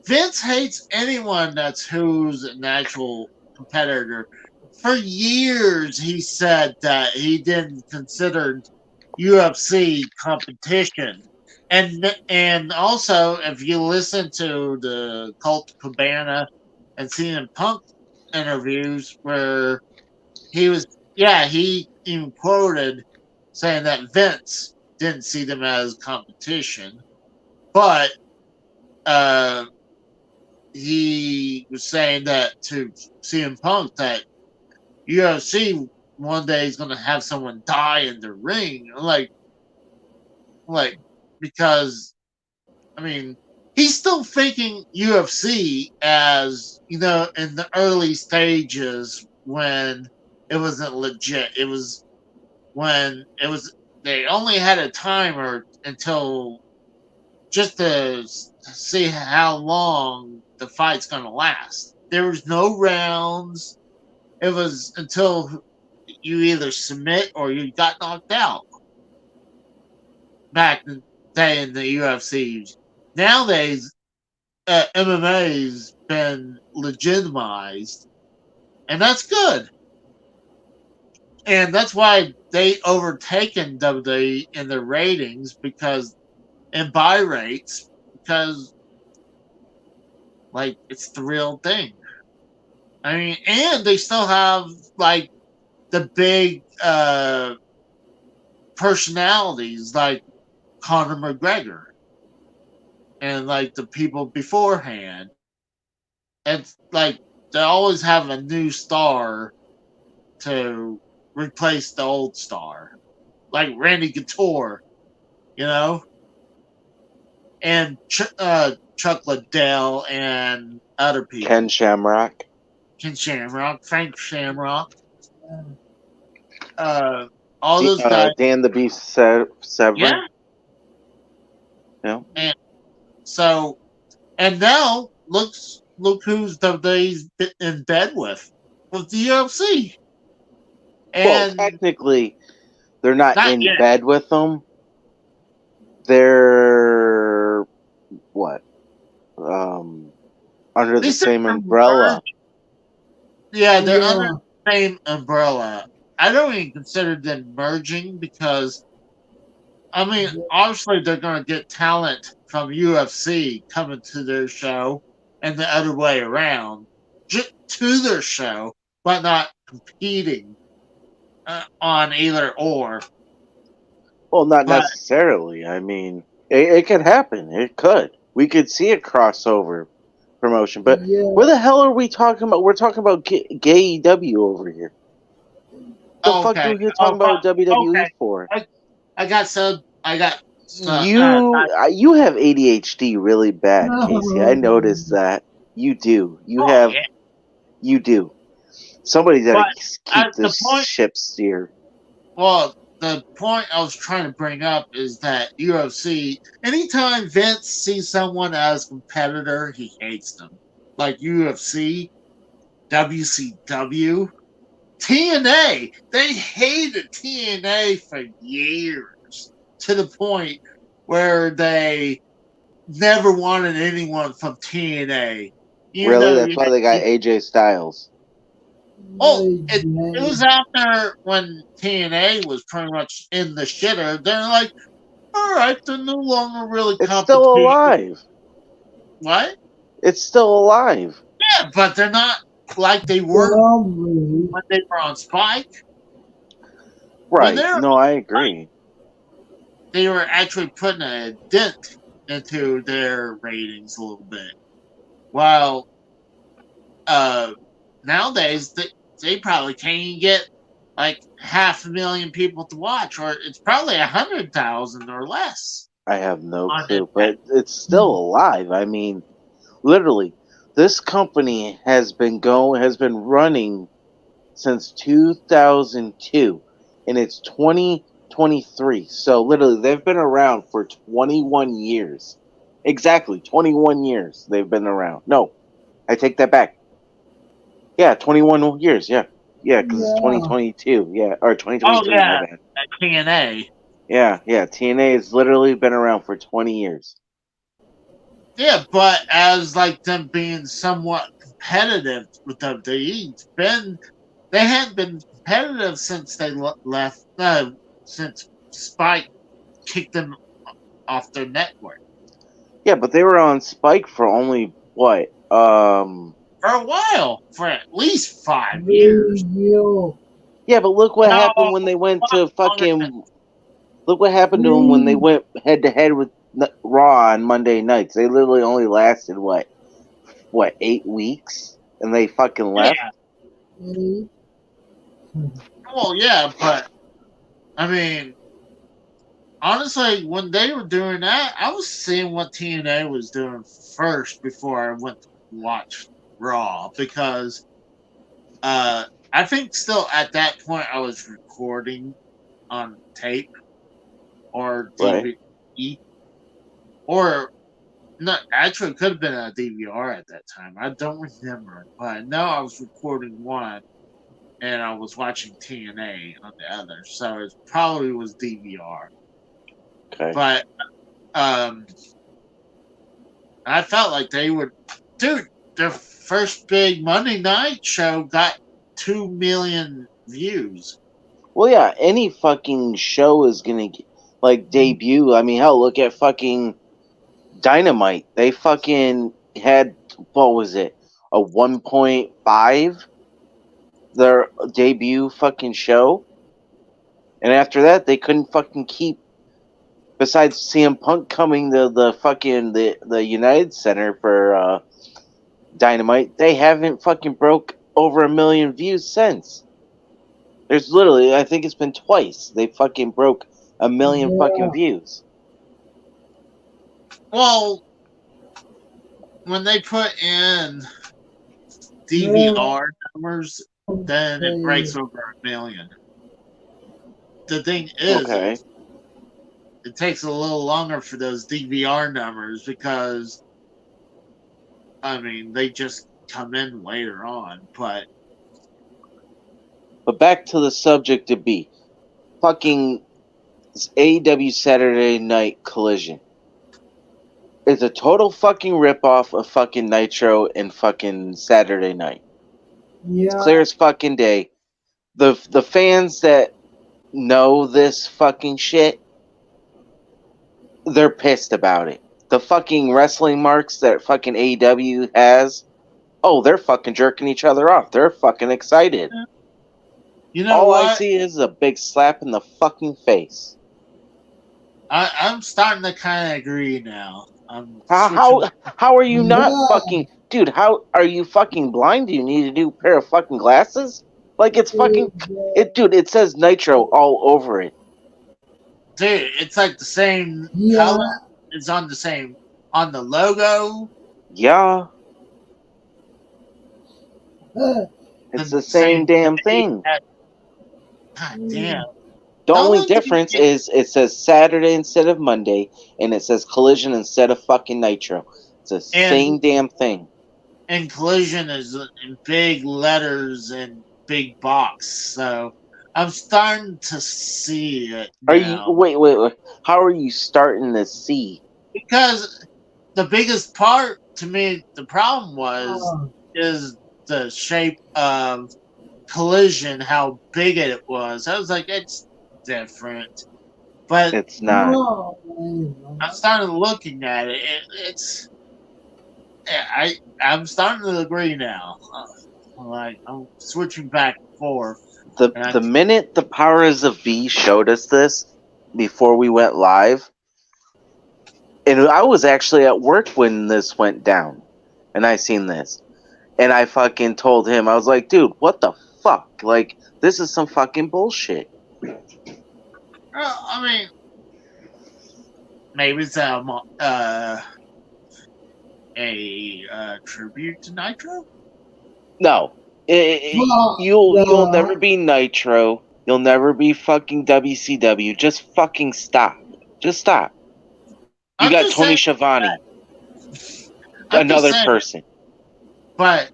Vince hates anyone that's who's an actual competitor. For years, he said that he didn't consider UFC competition, and also, if you listen to the Colt Cabana and CM Punk interviews, where he was, yeah, he even quoted saying that Vince didn't see them as competition, but uh, he was saying that to CM Punk that UFC one day is going to have someone die in the ring, like because I mean he's still thinking UFC as, you know, in the early stages when it wasn't legit. It was when it was, they only had a timer until just to see how long the fight's going to last. There was no rounds. It was until you either submit or you got knocked out. Back in the day in the UFC, nowadays MMA's been legitimized, and that's good. And that's why they overtaken WWE in their ratings, because and buy rates, because like it's the real thing. I mean, and they still have like the big personalities like Conor McGregor and like the people beforehand. It's like they always have a new star to replace the old star, like Randy Couture, you know, and Chuck Liddell and other people. Ken Shamrock. Ken Shamrock, Frank Shamrock, all those guys. Dan the Beast Severn. Yeah, Yeah. And so, and now look who's WWE's in bed with the UFC. Well, And technically, they're not not in yet. bed with them. They're what? Under They the said same they're umbrella. yeah, they're under Yeah. the same umbrella. I don't even consider them merging because I mean, obviously they're going to get talent from UFC coming to their show, and the other way around, to their show, but not competing on either or. Well, not But necessarily. I mean, it could happen. It could. We could see a crossover promotion. But Yeah. where the hell are we talking about? We're talking about gay EW over here. The fuck okay, you here talking about WWE okay, for? I got some. I got You have ADHD really bad, Casey. I No. noticed that. You do. oh yeah, You do. Somebody's got to but keep the this point. ship steered. Well, the point I was trying to bring up is that UFC, anytime Vince sees someone as a competitor, he hates them. Like UFC, WCW, TNA. They hated TNA for years to the point where they never wanted anyone from TNA. Even Really? though That's why they got AJ Styles. it was after when TNA was pretty much in the shitter. They're like, all right, they're no longer really It's still competition. alive. What? It's still alive. Yeah, but they're not like they were Probably. when they were on Spike. When Right. No, I agree. they were actually putting a dent into their ratings a little bit. While nowadays they probably can't even get like 500,000 people to watch, or it's probably 100,000 or less. I have no On clue, Impact. but it's still alive. I mean, literally, this company has been running since 2002, and it's 2023. So literally, they've been around for 21 years. Exactly, 21 years they've been around. No, I take that back. Yeah, 21 years. Yeah, because it's Yeah. 2022. Yeah, or Oh 2023. My yeah, bad. at TNA. Yeah. TNA has literally been around for 20 years. Yeah, but as like them being somewhat competitive with WWE, they hadn't been competitive since they left. Since Spike kicked them off their network Yeah, but they were on Spike for only what? for a while, for at least 5 years. Radio. Yeah, but look what No, happened when they went to longer than fucking. Look what happened to them when they Three. went head to head with Raw on Monday nights. They literally only lasted what 8 weeks, and they fucking left. yeah. 8. Well, yeah, but I mean, honestly, when they were doing that, I was seeing what TNA was doing first before I went to watch Raw because I think still at that point I was recording on tape or Right. DVD or not. Actually, it could have been a DVR at that time. I don't remember, but I know I was recording one and I was watching TNA on the other, so it probably was DVR. Okay. But I felt like they would, dude. Their first big Monday night show got 2 million views. Well, yeah. Any fucking show is gonna debut. I mean, hell, look at fucking Dynamite. They fucking had what was it? A 1.5 their debut fucking show. And after that they couldn't fucking keep besides CM Punk coming to the fucking the United Center for Dynamite, they haven't fucking broke over 1 million views since. There's literally I think it's been twice they fucking broke 1 million fucking Yeah. views. Well, when they put in Yeah. DVR numbers, then it breaks over 1 million. The thing Okay. it takes a little longer for those DVR numbers because, I mean, they just come in later on. But back to the subject to be. Fucking AEW Saturday Night Collision. It's a total fucking ripoff of fucking Nitro and fucking Saturday Night. It's Yeah. clear as fucking day. The fans that know this fucking shit, they're pissed about it. The fucking wrestling marks that fucking AEW has, oh, they're fucking jerking each other off. They're fucking excited. you know All I what? see is a big slap in the fucking face. I'm starting to kind of agree now. I'm How switching. how are you not Yeah. fucking dude? How are you fucking blind? Do you need a new pair of fucking glasses? Like it's fucking it, dude. It says Nitro all over it. Dude, it's like the same Yeah. color. It's on the same on the logo. Yeah, Uh, it's the same damn thing. God damn. The How only long did difference you get- is it says Saturday instead of Monday, and it says Collision instead of fucking Nitro. It's the same damn thing. And Collision is in big letters and big box. So I'm starting to see it Are you now. wait? How are you starting to see? Because the biggest part to me, the problem was oh, is the shape of Collision, how big it was. I was like, it's different. But It's not. no. I started looking at it. It's I'm starting to agree now. Like I'm switching back and forth. The minute the Powers of V showed us this before we went live, and I was actually at work when this went down, and I seen this, and I fucking told him, I was like, dude, what the fuck? Like, this is some fucking bullshit. I mean, maybe it's a tribute to Nitro. No, Well, you'll never be Nitro. You'll never be fucking WCW. Just fucking stop. Just stop. You I'm got just Tony saying Schiavone, I'm just another saying, person. but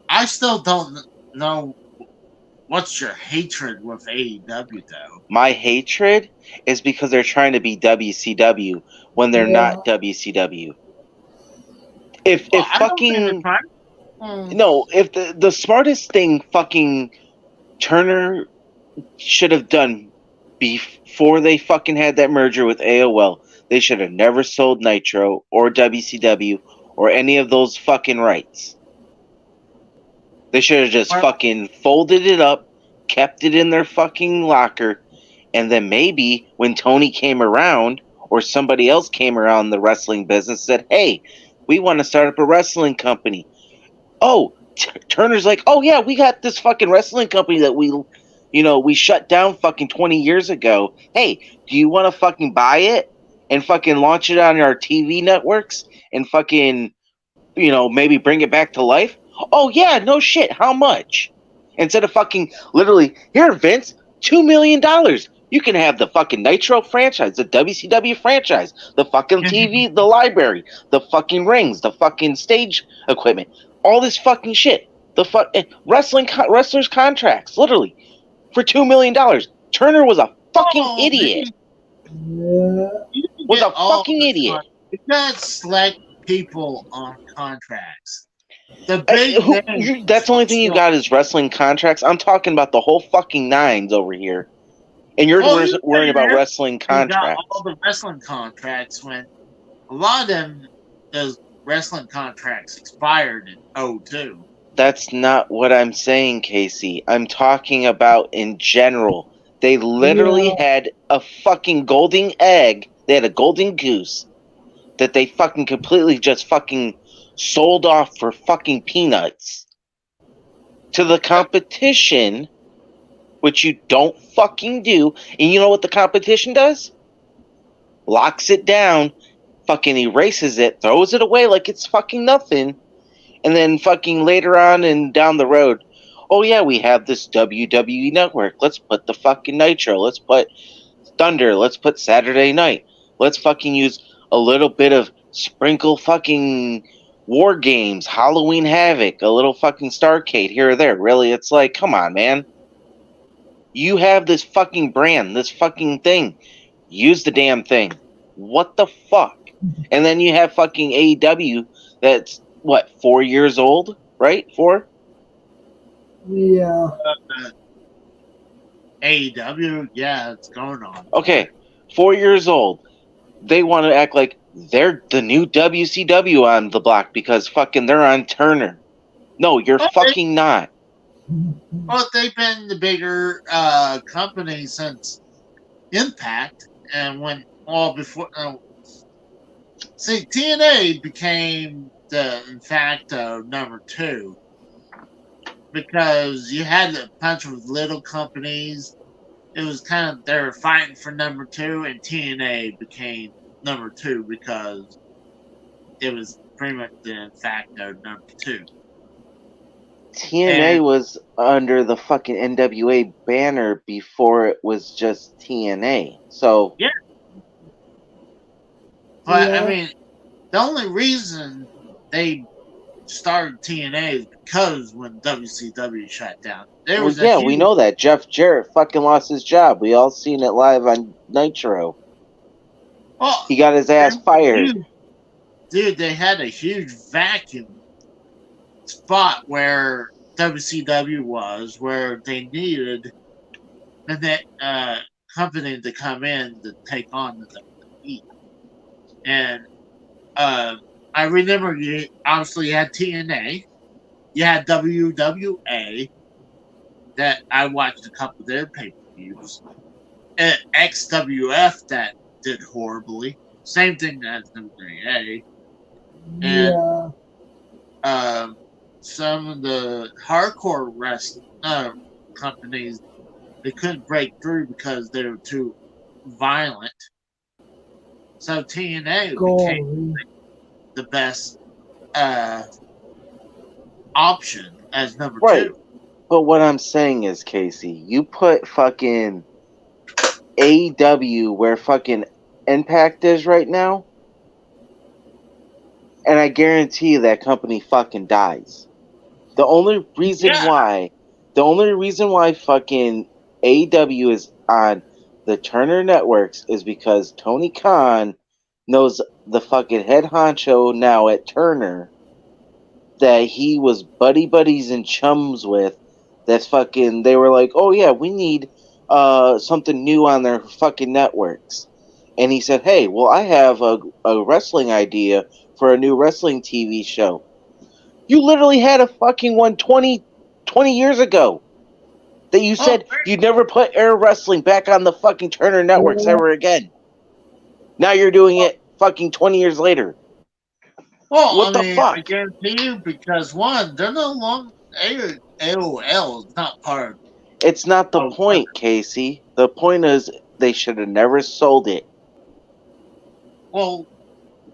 I still don't know what's your hatred with AEW though. My hatred is because they're trying to be WCW when they're not WCW. If Well, I don't think fucking they're trying. no, if the smartest thing fucking Turner should have done before they fucking had that merger with AOL, they should have never sold Nitro or WCW or any of those fucking rights. They should have just fucking folded it up, kept it in their fucking locker, and then maybe when Tony came around or somebody else came around the wrestling business said, hey, we want to start up a wrestling company. Oh, Turner's like, oh yeah, we got this fucking wrestling company that we shut down fucking 20 years ago. Hey, do you want to fucking buy it and fucking launch it on our TV networks and fucking, maybe bring it back to life? Oh yeah, no shit. How much? Instead of fucking literally, here, Vince, $2 million. You can have the fucking Nitro franchise, the WCW franchise, the fucking TV, the library, the fucking rings, the fucking stage equipment, all this fucking shit. The wrestlers contracts, literally, for $2 million. Turner was a fucking idiot. Was a fucking idiot. You can't select people on contracts. The big That's the only thing you got is wrestling contracts. I'm talking about the whole fucking nines over here. And you're worrying about wrestling contracts. Got all the wrestling contracts when a lot of them, those wrestling contracts expired in 2002. That's not what I'm saying, Casey. I'm talking about in general. They literally had a fucking golden egg. They had a golden goose that they fucking completely just fucking sold off for fucking peanuts to the competition, which you don't fucking do. And you know what the competition does? Locks it down, fucking erases it, throws it away like it's fucking nothing. And then fucking later on and down the road, oh yeah, we have this WWE network. Let's put the fucking Nitro. Let's put Thunder. Let's put Saturday Night. Let's fucking use a little bit of sprinkle fucking War Games, Halloween Havoc, a little fucking Starcade here or there. Really, it's like, come on, man. You have this fucking brand, this fucking thing. Use the damn thing. What the fuck? And then you have fucking AEW that's, what, 4 years old? Right? 4? Yeah. AEW, yeah, it's going on. Okay, 4 years old. They want to act like they're the new WCW on the block because fucking they're on Turner. No, you're fucking not. Well, they've been the bigger company since Impact, and when all before. See, TNA became the de facto number 2 because you had a bunch of little companies. It was kind of they were fighting for number 2, and TNA became number 2 because it was pretty much the de facto number 2. TNA was under the fucking NWA banner before it was just TNA. So yeah, but I mean, the only reason they started TNA is because when WCW shut down. We know that. Jeff Jarrett fucking lost his job. We all seen it live on Nitro. Well, he got his ass fired. Dude, they had a huge vacuum spot where WCW was, where they needed a company to come in to take on the WWE. And I remember you obviously had TNA, you had WWA, that I watched a couple of their pay-per-views, and XWF that did horribly. Same thing as WWA. And some of the hardcore wrestling companies, they couldn't break through because they were too violent. So TNA became the best option as number 2. But what I'm saying is, Casey, you put fucking AEW where fucking Impact is right now, and I guarantee you that company fucking dies. The only reason why fucking AEW is on the Turner Networks is because Tony Khan knows the fucking head honcho now at Turner that he was buddies and chums with. That's fucking, they were like, oh yeah, we need something new on their fucking networks. And he said, hey, well, I have a wrestling idea for a new wrestling TV show. You literally had a fucking one 20 years ago that you said you'd never put air wrestling back on the fucking Turner Networks ever again. Now you're doing it fucking 20 years later. Well, what the fuck? I guarantee you, because one, they're no longer AOL is not part of it. It's not the point, Casey. The point is they should have never sold it. Well,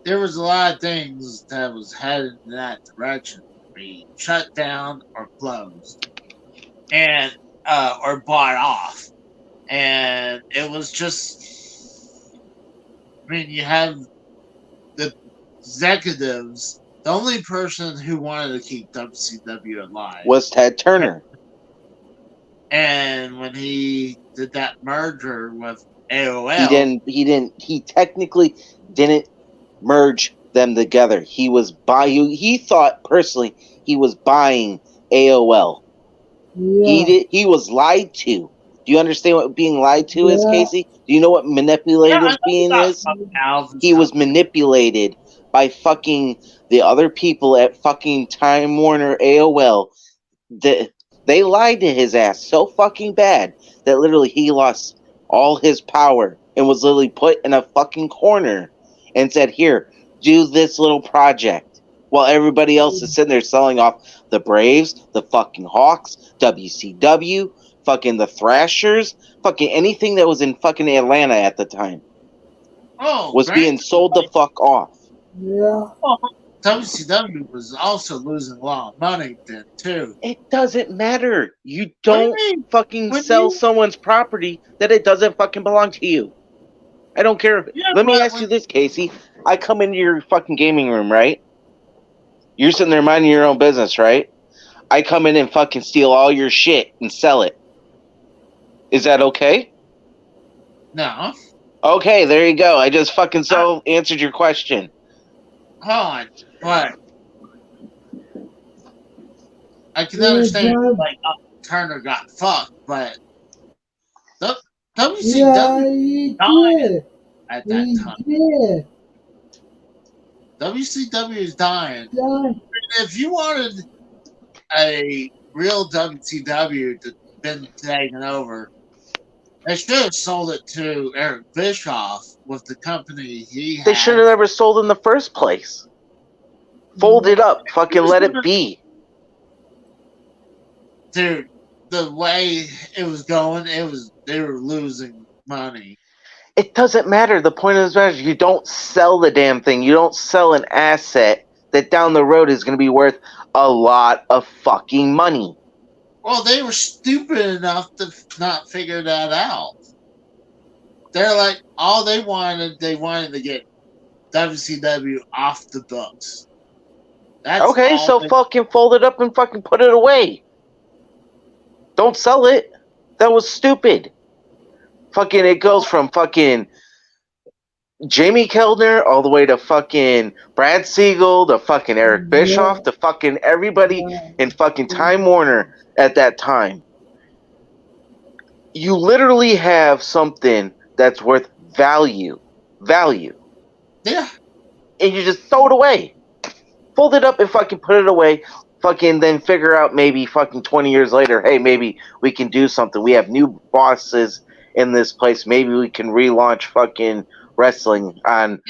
there was a lot of things that was headed in that direction to be shut down or closed, and or bought off, and it was just. I mean, you have the executives. The only person who wanted to keep WCW alive was Ted Turner. And when he did that merger with AOL, he technically didn't merge them together. He thought personally he was buying AOL. Yeah. He was lied to. Do you understand what being lied to is, Casey? Do you know what manipulative being is? He was manipulated by fucking the other people at fucking Time Warner AOL. They lied to his ass so fucking bad that literally he lost all his power and was literally put in a fucking corner and said, here, do this little project. While everybody else is sitting there selling off the Braves, the fucking Hawks, WCW, fucking the Thrashers, fucking anything that was in fucking Atlanta at the time. Was being sold the fuck off. Yeah. Well, WCW was also losing a lot of money then too. It doesn't matter. You What do you don't mean? fucking When sell you someone's property that it doesn't fucking belong to you. I don't care. yeah, Let me but ask you this, Casey. I come into your fucking gaming room, right? You're sitting there minding your own business, right? I come in and fucking steal all your shit and sell it. Is that okay? no, Okay, there you go. I just fucking answered your question. hold on, but I can Yeah, understand John. like Turner got fucked, but the Yeah, WCW he dying did. at that He time. did. WCW is dying. John. If you wanted a real WCW to been taken over, they should have sold it to Eric Bischoff with the company he They should had. have never sold in the first place. Fold it up. Fucking let it be. Dude, the way it was going, they were losing money. It doesn't matter. The point of this matter is you don't sell the damn thing. You don't sell an asset that down the road is going to be worth a lot of fucking money. Well, they were stupid enough to not figure that out. They're like, all they wanted to get WCW off the books. That's Okay, all. so fucking fold it up and fucking put it away. Don't sell it. That was stupid. Fucking, it goes from fucking Jamie Kellner all the way to fucking Brad Siegel to fucking Eric Bischoff to fucking everybody in fucking Time Warner at that time. You literally have something that's worth value. Yeah. And you just throw it away. Fold it up and fucking put it away. Fucking then figure out maybe fucking 20 years later, hey, maybe we can do something. We have new bosses in this place. Maybe we can relaunch fucking wrestling on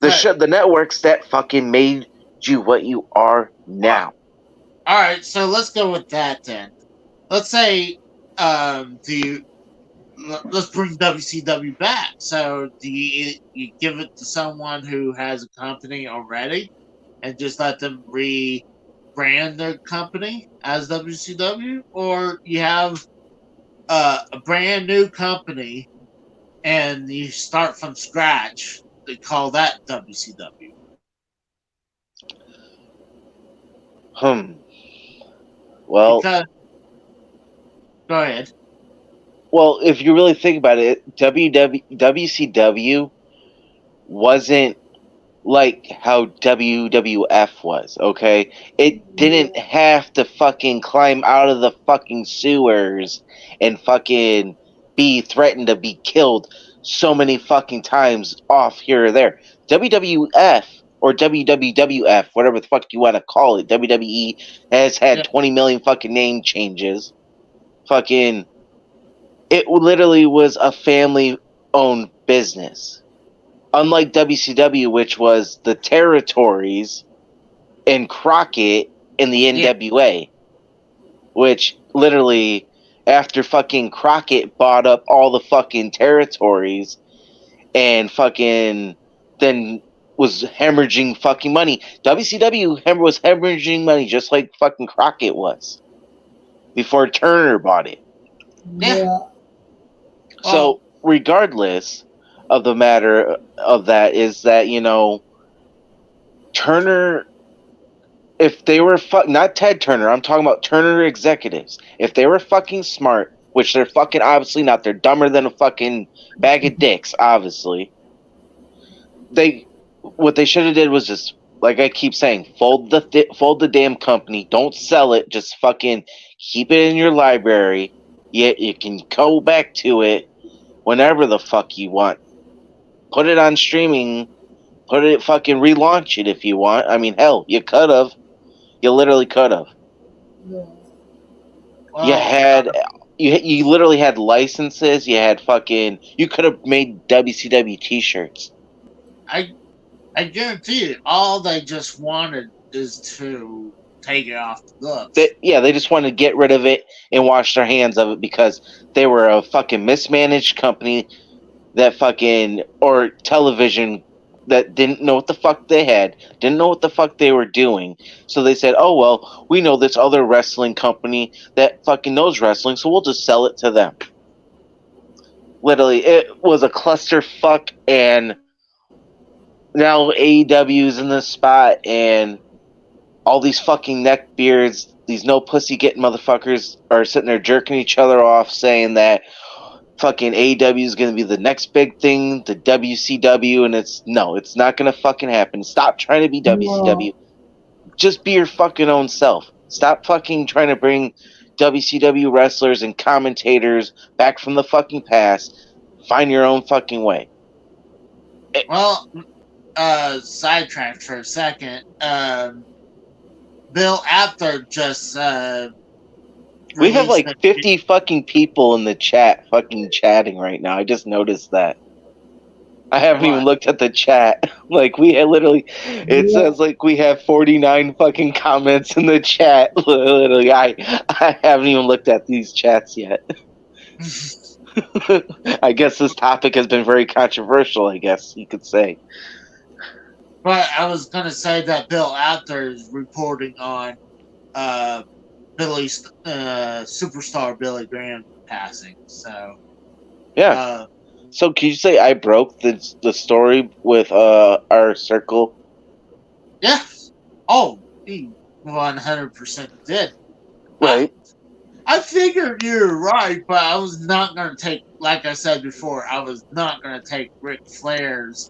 the networks that fucking made you what you are now. All right, so let's go with that then. Let's say, let's bring WCW back. So, do you give it to someone who has a company already, and just let them rebrand their company as WCW, or you have a brand new company and you start from scratch? They call that WCW. Well, because, go ahead. Well, if you really think about it, WCW wasn't like how WWF was, okay? It didn't have to fucking climb out of the fucking sewers and fucking be threatened to be killed so many fucking times off here or there. WWF or WWF, whatever the fuck you want to call it, WWE has had 20 million fucking name changes. Fucking, it literally was a family-owned business. Unlike WCW, which was the territories and Crockett in the NWA, which literally, after fucking Crockett bought up all the fucking territories and fucking then was hemorrhaging fucking money. WCW was hemorrhaging money just like fucking Crockett was before Turner bought it. Yeah. So, regardless of the matter of that, is that, you know, Turner, if they were not Ted Turner, I'm talking about Turner executives. If they were fucking smart, which they're fucking obviously not, they're dumber than a fucking bag of dicks, obviously. What they should have did was just, like I keep saying, fold the damn company, don't sell it, just fucking keep it in your library. Yet you can go back to it whenever the fuck you want. Put it on streaming. Fucking relaunch it if you want. I mean, hell, you could have. You literally could have. Yeah. You literally had licenses. You had fucking. You could have made WCW T-shirts. I guarantee it. All they just wanted is to take it off the books. They just wanted to get rid of it and wash their hands of it because they were a fucking mismanaged company that fucking, or television that didn't know what the fuck they had, didn't know what the fuck they were doing. So they said, "Oh well, we know this other wrestling company that fucking knows wrestling, so we'll just sell it to them." Literally, it was a clusterfuck, and now AEW's in this spot, and all these fucking neckbeards, these no pussy getting motherfuckers, are sitting there jerking each other off, saying that fucking AEW is going to be the next big thing, the WCW, and it's not going to fucking happen. Stop trying to be WCW. Just be your fucking own self. Stop fucking trying to bring WCW wrestlers and commentators back from the fucking past. Find your own fucking way. Well, sidetracked for a second. Bill Apter just We have released like 50 fucking people in the chat fucking chatting right now. I just noticed that. I haven't even looked at the chat. Like, we literally, it says like we have 49 fucking comments in the chat. Literally, I haven't even looked at these chats yet. I guess this topic has been very controversial, I guess you could say. But I was going to say that Bill Apter is reporting on superstar Billy Graham passing. So, yeah. So can you say I broke the story with our circle? Yeah. Oh, he 100% did. Right. I figured you were right, but I was not going to take, like I said before, I was not going to take Ric Flair's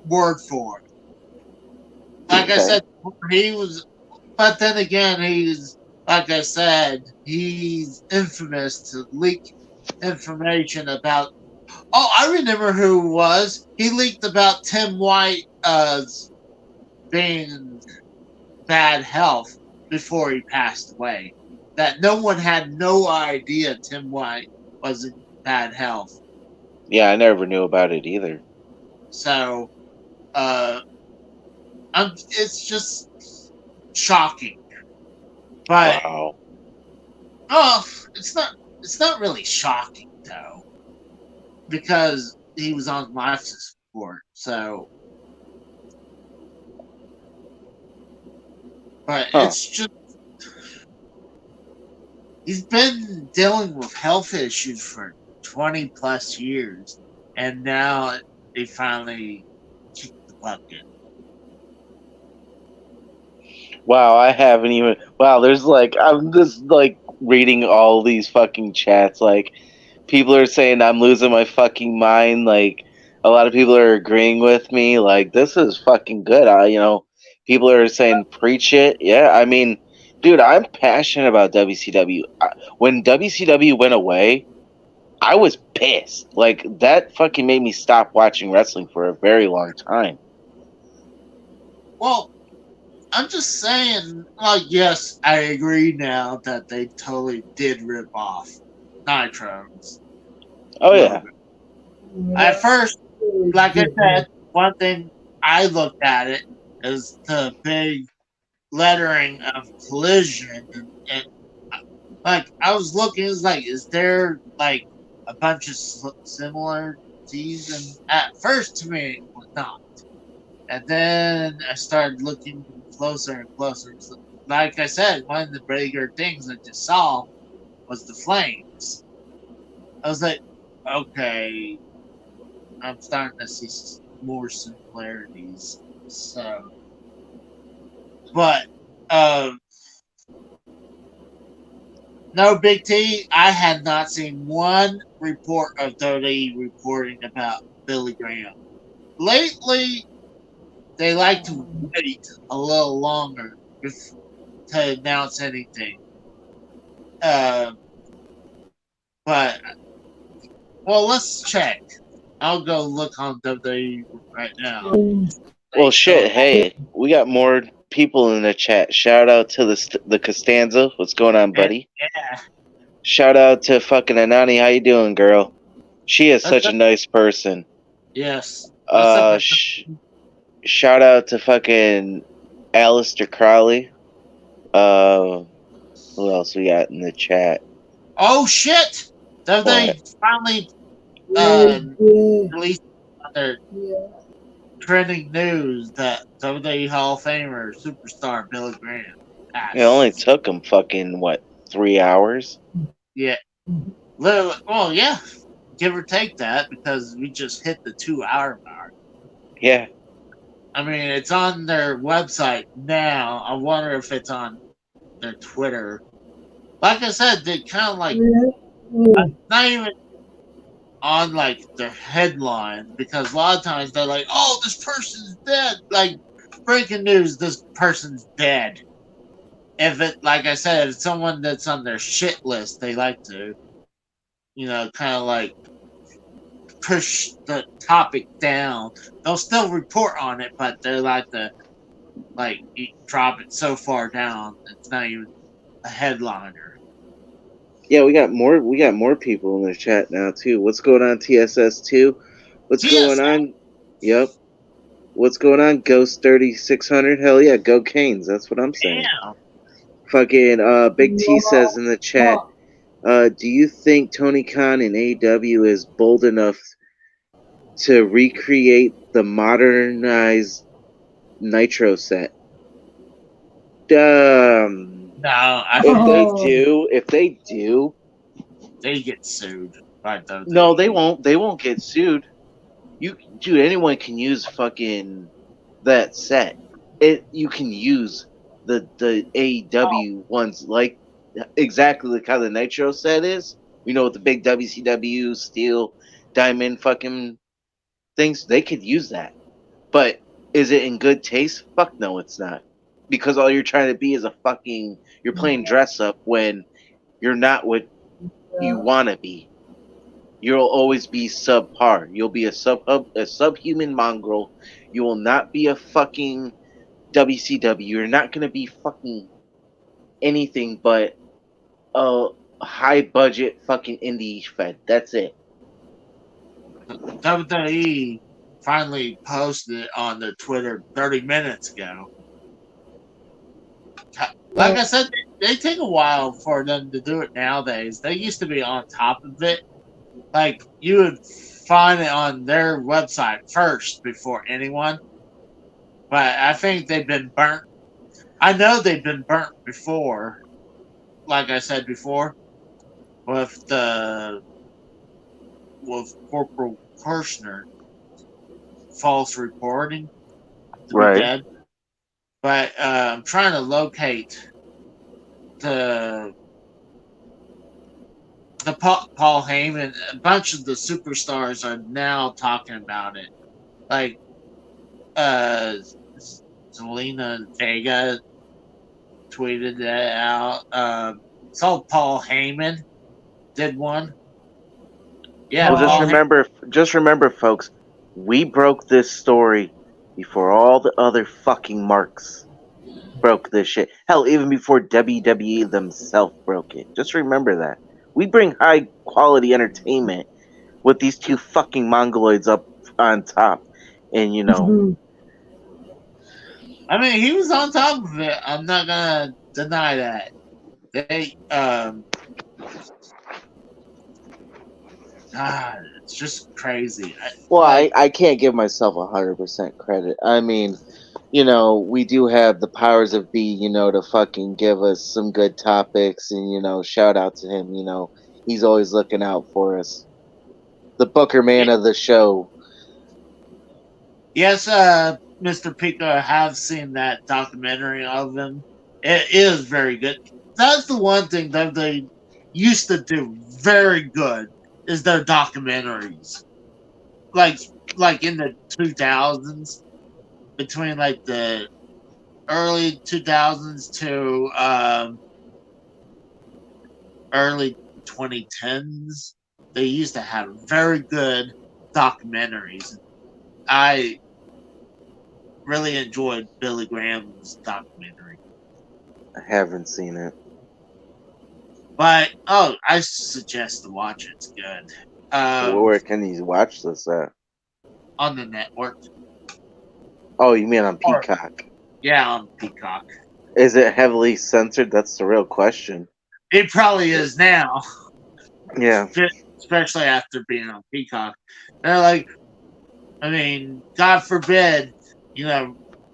word for it. Like I said, he was, but then again, he's, like I said, he's infamous to leak information about. Oh, I remember who it was. He leaked about Tim White being bad health before he passed away. That no one had no idea Tim White was in bad health. Yeah, I never knew about it either. So, it's just shocking. But wow. It's not really shocking though, because he was on life support. So, but it's just he's been dealing with health issues for 20 plus years, and now they finally kicked the bucket. Wow, I haven't even. Wow, there's like, I'm just like reading all these fucking chats. Like, people are saying I'm losing my fucking mind. Like, a lot of people are agreeing with me. Like, this is fucking good. People are saying preach it. Yeah, I mean, dude, I'm passionate about WCW. When WCW went away, I was pissed. Like, that fucking made me stop watching wrestling for a very long time. Well, I'm just saying, like, yes, I agree now that they totally did rip off Nitro's logo. At first, like I said, one thing I looked at it is the big lettering of Collision, and like I was looking, it's like, is there like a bunch of similarities? And at first, to me, it was not. And then I started looking closer and closer. So, like I said, one of the bigger things I just saw was the flames. I was like, okay, I'm starting to see more similarities. So, but no, Big T, I had not seen one report of WWE reporting about Billy Graham. Lately, they like to wait a little longer to announce anything. But, well, let's check. I'll go look on WWE right now. Well, shit, hey, we got more people in the chat. Shout out to the Costanza. What's going on, buddy? Yeah. Shout out to fucking Anani. How you doing, girl? She is such a nice person. Yes. Shout out to fucking Aleister Crowley. Who else we got in the chat? Oh, shit! They finally released on their Yeah. trending news that WWE Hall of Famer superstar Billy Graham It only passed. took him fucking, 3 hours? Yeah. Well, yeah, give or take that because we just hit the 2 hour mark. Yeah. I mean, it's on their website now. I wonder if it's on their Twitter. Like I said, they kind of like not even on like their headlines because a lot of times they're like, "Oh, this person's dead." Like breaking news, this person's dead. If it, like I said, if it's someone that's on their shit list, they like to, kind of like push the topic down. They'll still report on it, but they like to drop it so far down it's not even a headliner. Yeah, we got more people in the chat now too. What's going on, TSS2? What's going TS, on? Yep. What's going on, Ghost 3600? Hell yeah, go Canes. That's what I'm saying. damn. Fucking Big T says in the chat, do you think Tony Khan in AEW is bold enough to recreate the modernized Nitro set? No, I If they do, they get sued by WWE. no, they won't. They won't get sued. Dude, anyone can use fucking that set. You can use the AEW ones like exactly like how the Nitro set is. With the big WCW steel diamond fucking things. They could use that, but is it in good taste? Fuck no, it's not. Because all you're trying to be is you're playing dress up when you're not what you want to be. You'll always be subpar. You'll be a subhuman mongrel. You will not be a fucking WCW. You're not gonna be fucking anything but a high budget fucking indie fed. That's it. WWE finally posted it on their Twitter 30 minutes ago. Like I said, they take a while for them to do it nowadays. They used to be on top of it. Like, you would find it on their website first before anyone. But I think they've been burnt. I know they've been burnt before. Like I said before, with Corporal Kirshner false reporting to be dead. But I'm trying to locate the Paul Heyman. A bunch of the superstars are now talking about it. Like Zelina Vega tweeted that out. Saw Paul Heyman did one. Yeah, Well, just remember, folks, we broke this story before all the other fucking marks broke this shit. Hell, even before WWE themselves broke it. Just remember that. We bring high quality entertainment with these two fucking mongoloids up on top. And I mean, he was on top of it. I'm not gonna deny that. They it's just crazy. I can't give myself 100% credit. I mean, we do have the powers of be, to fucking give us some good topics, and shout out to him. He's always looking out for us. The Booker man of the show. Yes, Mr. Pico, I have seen that documentary of him. It is very good. That's the one thing that they used to do very good is their documentaries. Like in the 2000s, between like the early 2000s to early 2010s, they used to have very good documentaries. I really enjoyed Billy Graham's documentary. I haven't seen it. But, I suggest to watch it. It's good. Where can you watch this at? On the network. Oh, you mean on Peacock? Yeah, on Peacock. Is it heavily censored? That's the real question. It probably is now. Yeah. especially after being on Peacock. They're like, I mean, God forbid,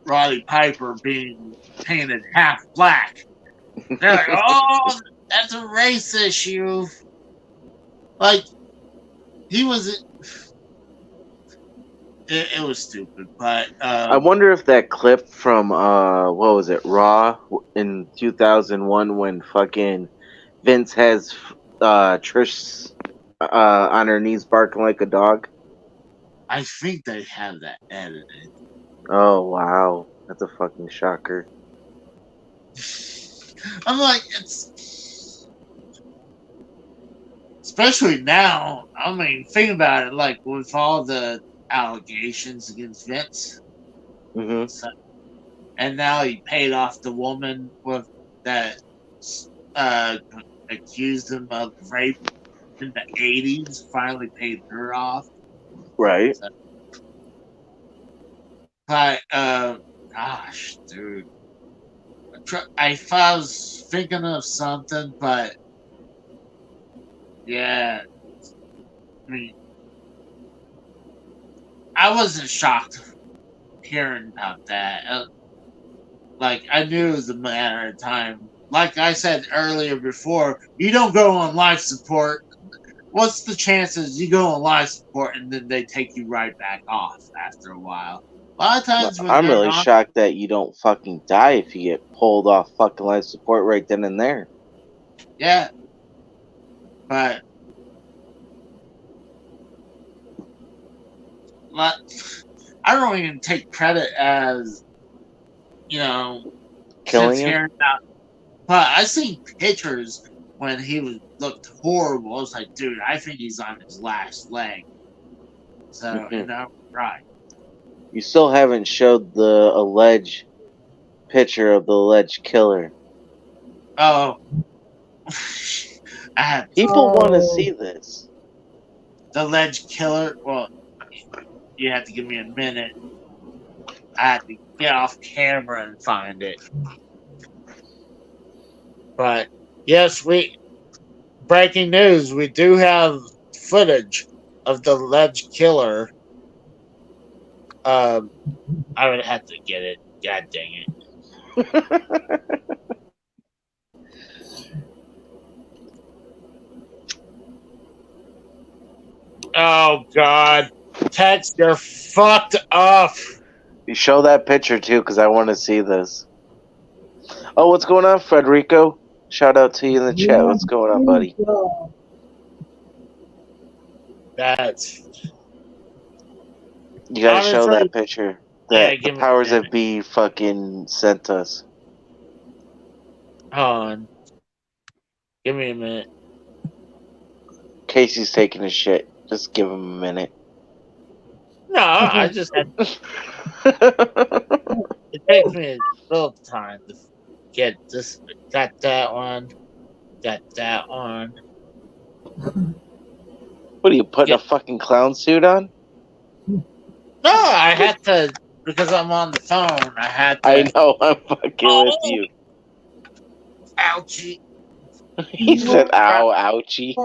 Roddy Piper being painted half black. They're like, oh, that's a race issue. Like, he was. It was stupid, but I wonder if that clip from what was it, Raw in 2001 when fucking Vince has Trish on her knees barking like a dog. I think they have that edited. Oh wow, that's a fucking shocker. I'm like, it's especially now. I mean, think about it. Like with all the allegations against Vince, Mm-hmm. so, and now he paid off the woman with that uh, accused him of rape in the '80s. Finally paid her off. Right. So, but gosh, dude, I was thinking of something, but yeah, I mean, I wasn't shocked hearing about that. Like, I knew it was a matter of time. Like I said earlier before, you don't go on life support. What's the chances you go on life support and then they take you right back off after a while? A lot of times when I'm they're really not, shocked that you don't fucking die if you get pulled off fucking life support right then and there. yeah. But like, I don't even take credit as, Killing since him? hearing about. But I seen pictures when he looked horrible. I was like, dude, I think he's on his last leg. So, Mhm. right. You still haven't showed the alleged picture of the alleged killer. Oh, I have People want to Oh, see this. the alleged killer. Well, you have to give me a minute. I have to get off camera and find it. But yes, breaking news. We do have footage of the alleged killer. I would have to get it. God dang it. Oh God, Tex, you're fucked up. You show that picture too, because I want to see this. Oh, what's going on, Federico? Shout out to you in the chat. What's going on, buddy? That's You gotta show honestly, that picture yeah. that the Give me a powers minute. that be fucking sent us. Hold on. Give me a minute. Casey's taking a shit. Just give him a minute. No, I just had. It takes me a little time to get this. Got that one. Got that one. What are you putting a fucking clown suit on? No, I had to because I'm on the phone. I had to. I know, I'm fucking with you. Ouchie. He said, ow, ouchie.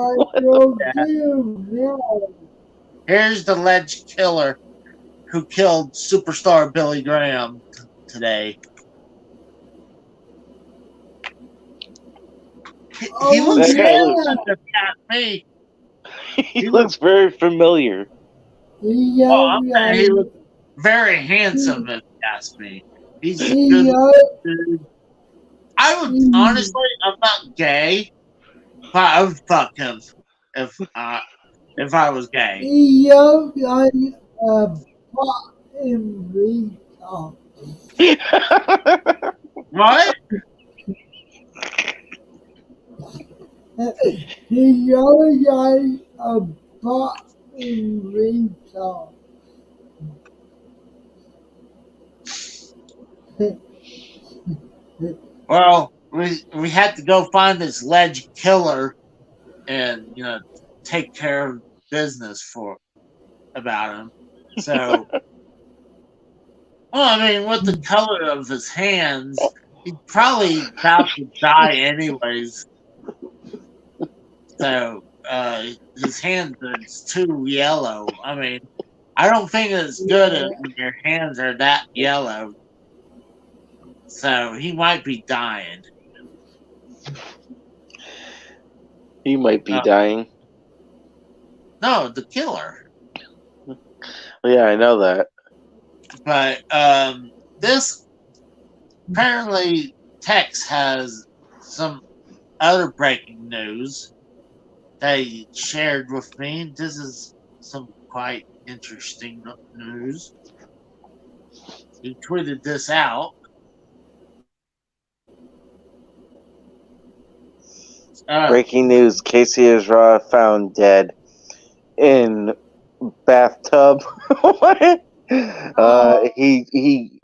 Here's the alleged killer who killed superstar Billy Graham today. He looks That guy handsome if you ask me. He looks very familiar. Oh, I'm saying he looks very handsome if you ask me. He's good. I would honestly, I'm not gay, but I would fuck him if I was gay. What? Well, we had to go find this alleged killer and take care of business about him. So, well, I mean, with the color of his hands, he's probably about to die anyways. So, his hands are too yellow. I mean, I don't think it's good if your hands are that yellow. So he might be dying. He might be dying. No, the killer. Yeah, I know that. But this apparently Tex has some other breaking news that he shared with me. This is some quite interesting news. He tweeted this out. Breaking news: Casey Ezra found dead in bathtub. What? He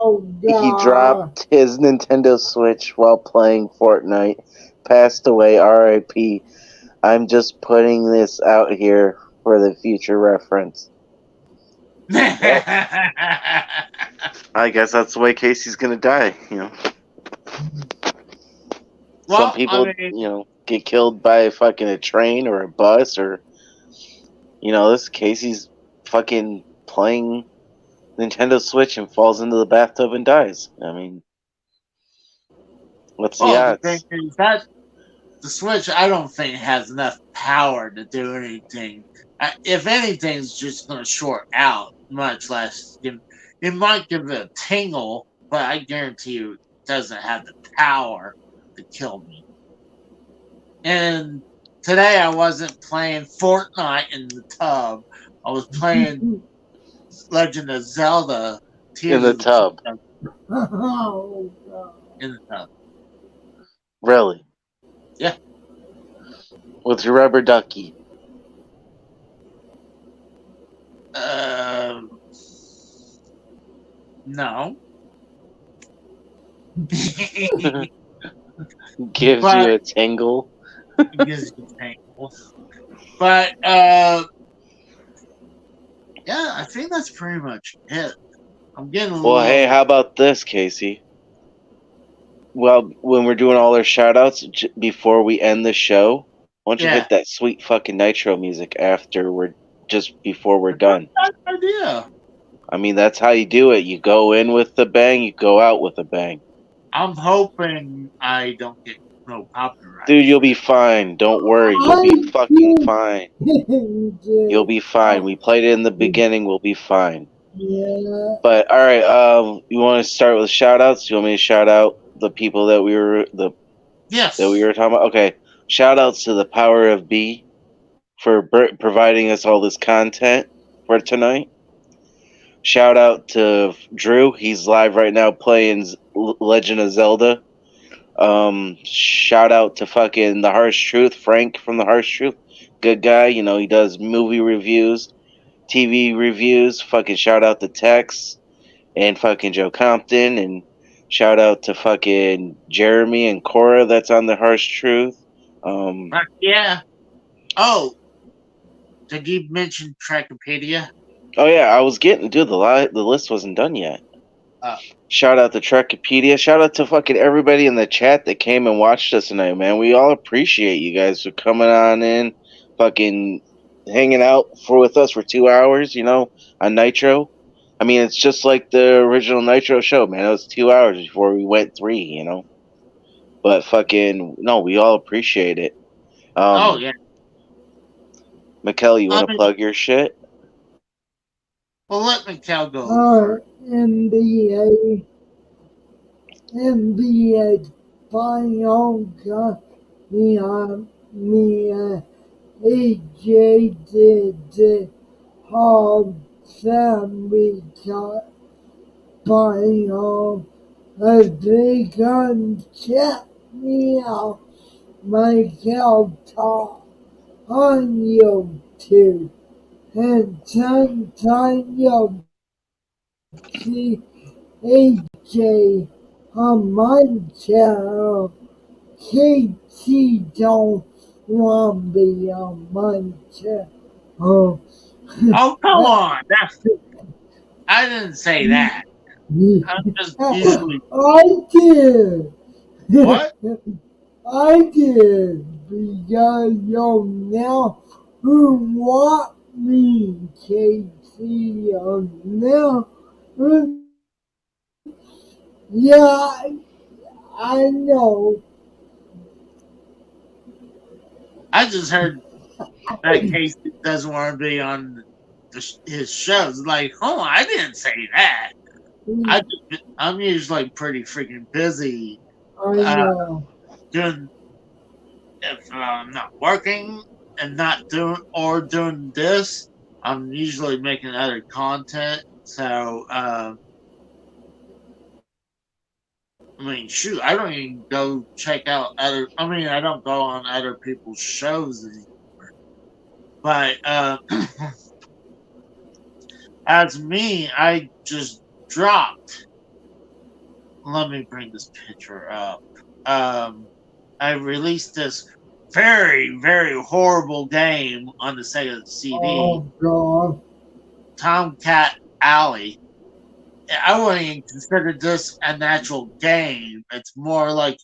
dropped his Nintendo Switch while playing Fortnite. Passed away. R.I.P. I'm just putting this out here for the future reference. I guess that's the way Casey's gonna die. You know. Well, some people, get killed by fucking a train or a bus, or this Casey's fucking playing Nintendo Switch and falls into the bathtub and dies. I mean, what's the odds? The thing is that the Switch, I don't think has enough power to do anything. If anything, it's just going to short out, much less it might give it a tingle, but I guarantee you it doesn't have the power to kill me. And today I wasn't playing Fortnite in the tub. I was playing Legend of Zelda in the tub. In the tub. Really? Yeah. With your rubber ducky. No. Gives you a tingle. Gives you a tingle. But yeah, I think that's pretty much it. I'm getting a little. Well, hey, how about this, Casey? Well, when we're doing all our shout-outs before we end the show, why don't you hit that sweet fucking Nitro music before we're done? That's a good idea. I mean, that's how you do it. You go in with a bang, you go out with a bang. I'm hoping I don't get no copyright. Dude, you'll be fine. Don't worry. You'll be fucking fine. You'll be fine. We played it in the beginning. We'll be fine. Yeah. But, alright, you want to start with shout-outs? You want me to shout out the people that we were talking about? Okay. Shout-outs to the Power of B for providing us all this content for tonight. Shout out to Drew. He's live right now playing Legend of Zelda. Shout out to fucking The Harsh Truth, Frank from The Harsh Truth. Good guy. He does movie reviews, TV reviews. Fucking shout out to Tex and fucking Joe Compton. And shout out to fucking Jeremy and Cora that's on The Harsh Truth. Yeah. Oh, did you mention Trackopedia? Oh yeah, I was the list wasn't done yet. Shout out to Trackopedia. Shout out to fucking everybody in the chat that came and watched us tonight, man. We all appreciate you guys for coming on in, fucking hanging out with us for 2 hours, on Nitro. I mean, it's just like the original Nitro show, man. It was 2 hours before we went 3, But fucking, no, we all appreciate it. Oh, yeah. Mikkel, you want to plug your shit? Well, let Mikkel go. NBA final got me AJ did Hall Family Cut final. They can check me out. Michael Talk on YouTube. And sometime you'll see AJ on my channel. KT don't want to be on my channel. Oh, come on. I didn't say that. I'm just usually... I did. What? I did because now who want me, Casey? Now, yeah, I know. I just heard that Casey doesn't want to be on his shows. Like, hold on, I didn't say that. I'm usually pretty freaking busy I uh, know. doing if I'm not working and not doing this. I'm usually making other content. So I mean, shoot, I don't even go check out other. I mean, I don't go on other people's shows anymore. But as me, I just dropped. Let me bring this picture up. I released this very, very horrible game on the Sega CD, Oh, God. Tomcat Alley. I wouldn't even consider this a natural game. It's more like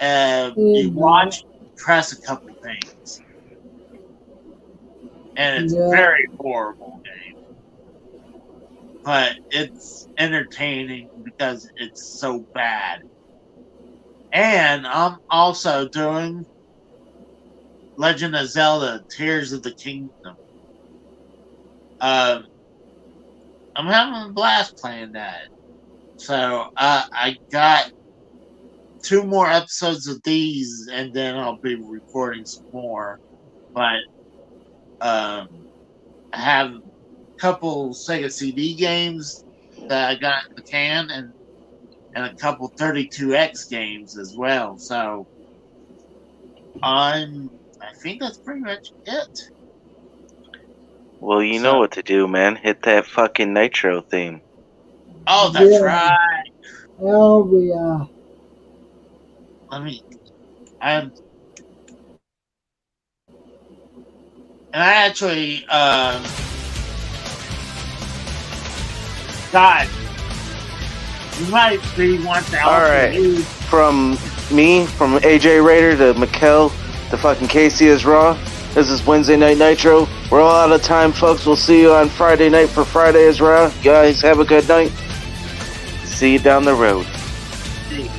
you Yeah. watch, press a couple things, and it's a Yeah. very horrible game. But it's entertaining because it's so bad. And I'm also doing Legend of Zelda: Tears of the Kingdom. I'm having a blast playing that. So I got 2 more episodes of these, and then I'll be recording some more. But I have a couple Sega CD games that I got in the can, and a couple 32X games as well. So I think that's pretty much it. Well, you So, know what to do, man. Hit that fucking Nitro theme. oh, that's Yeah. right. Oh, yeah. Let me. I'm. And I actually God, you might be one to All right. From me, from AJ Raider to Mikkel to fucking Casey is Raw. This is Wednesday Night Nitro. We're all out of time, folks. We'll see you on Friday night for Friday is Raw. Guys, have a good night. See you down the road. See.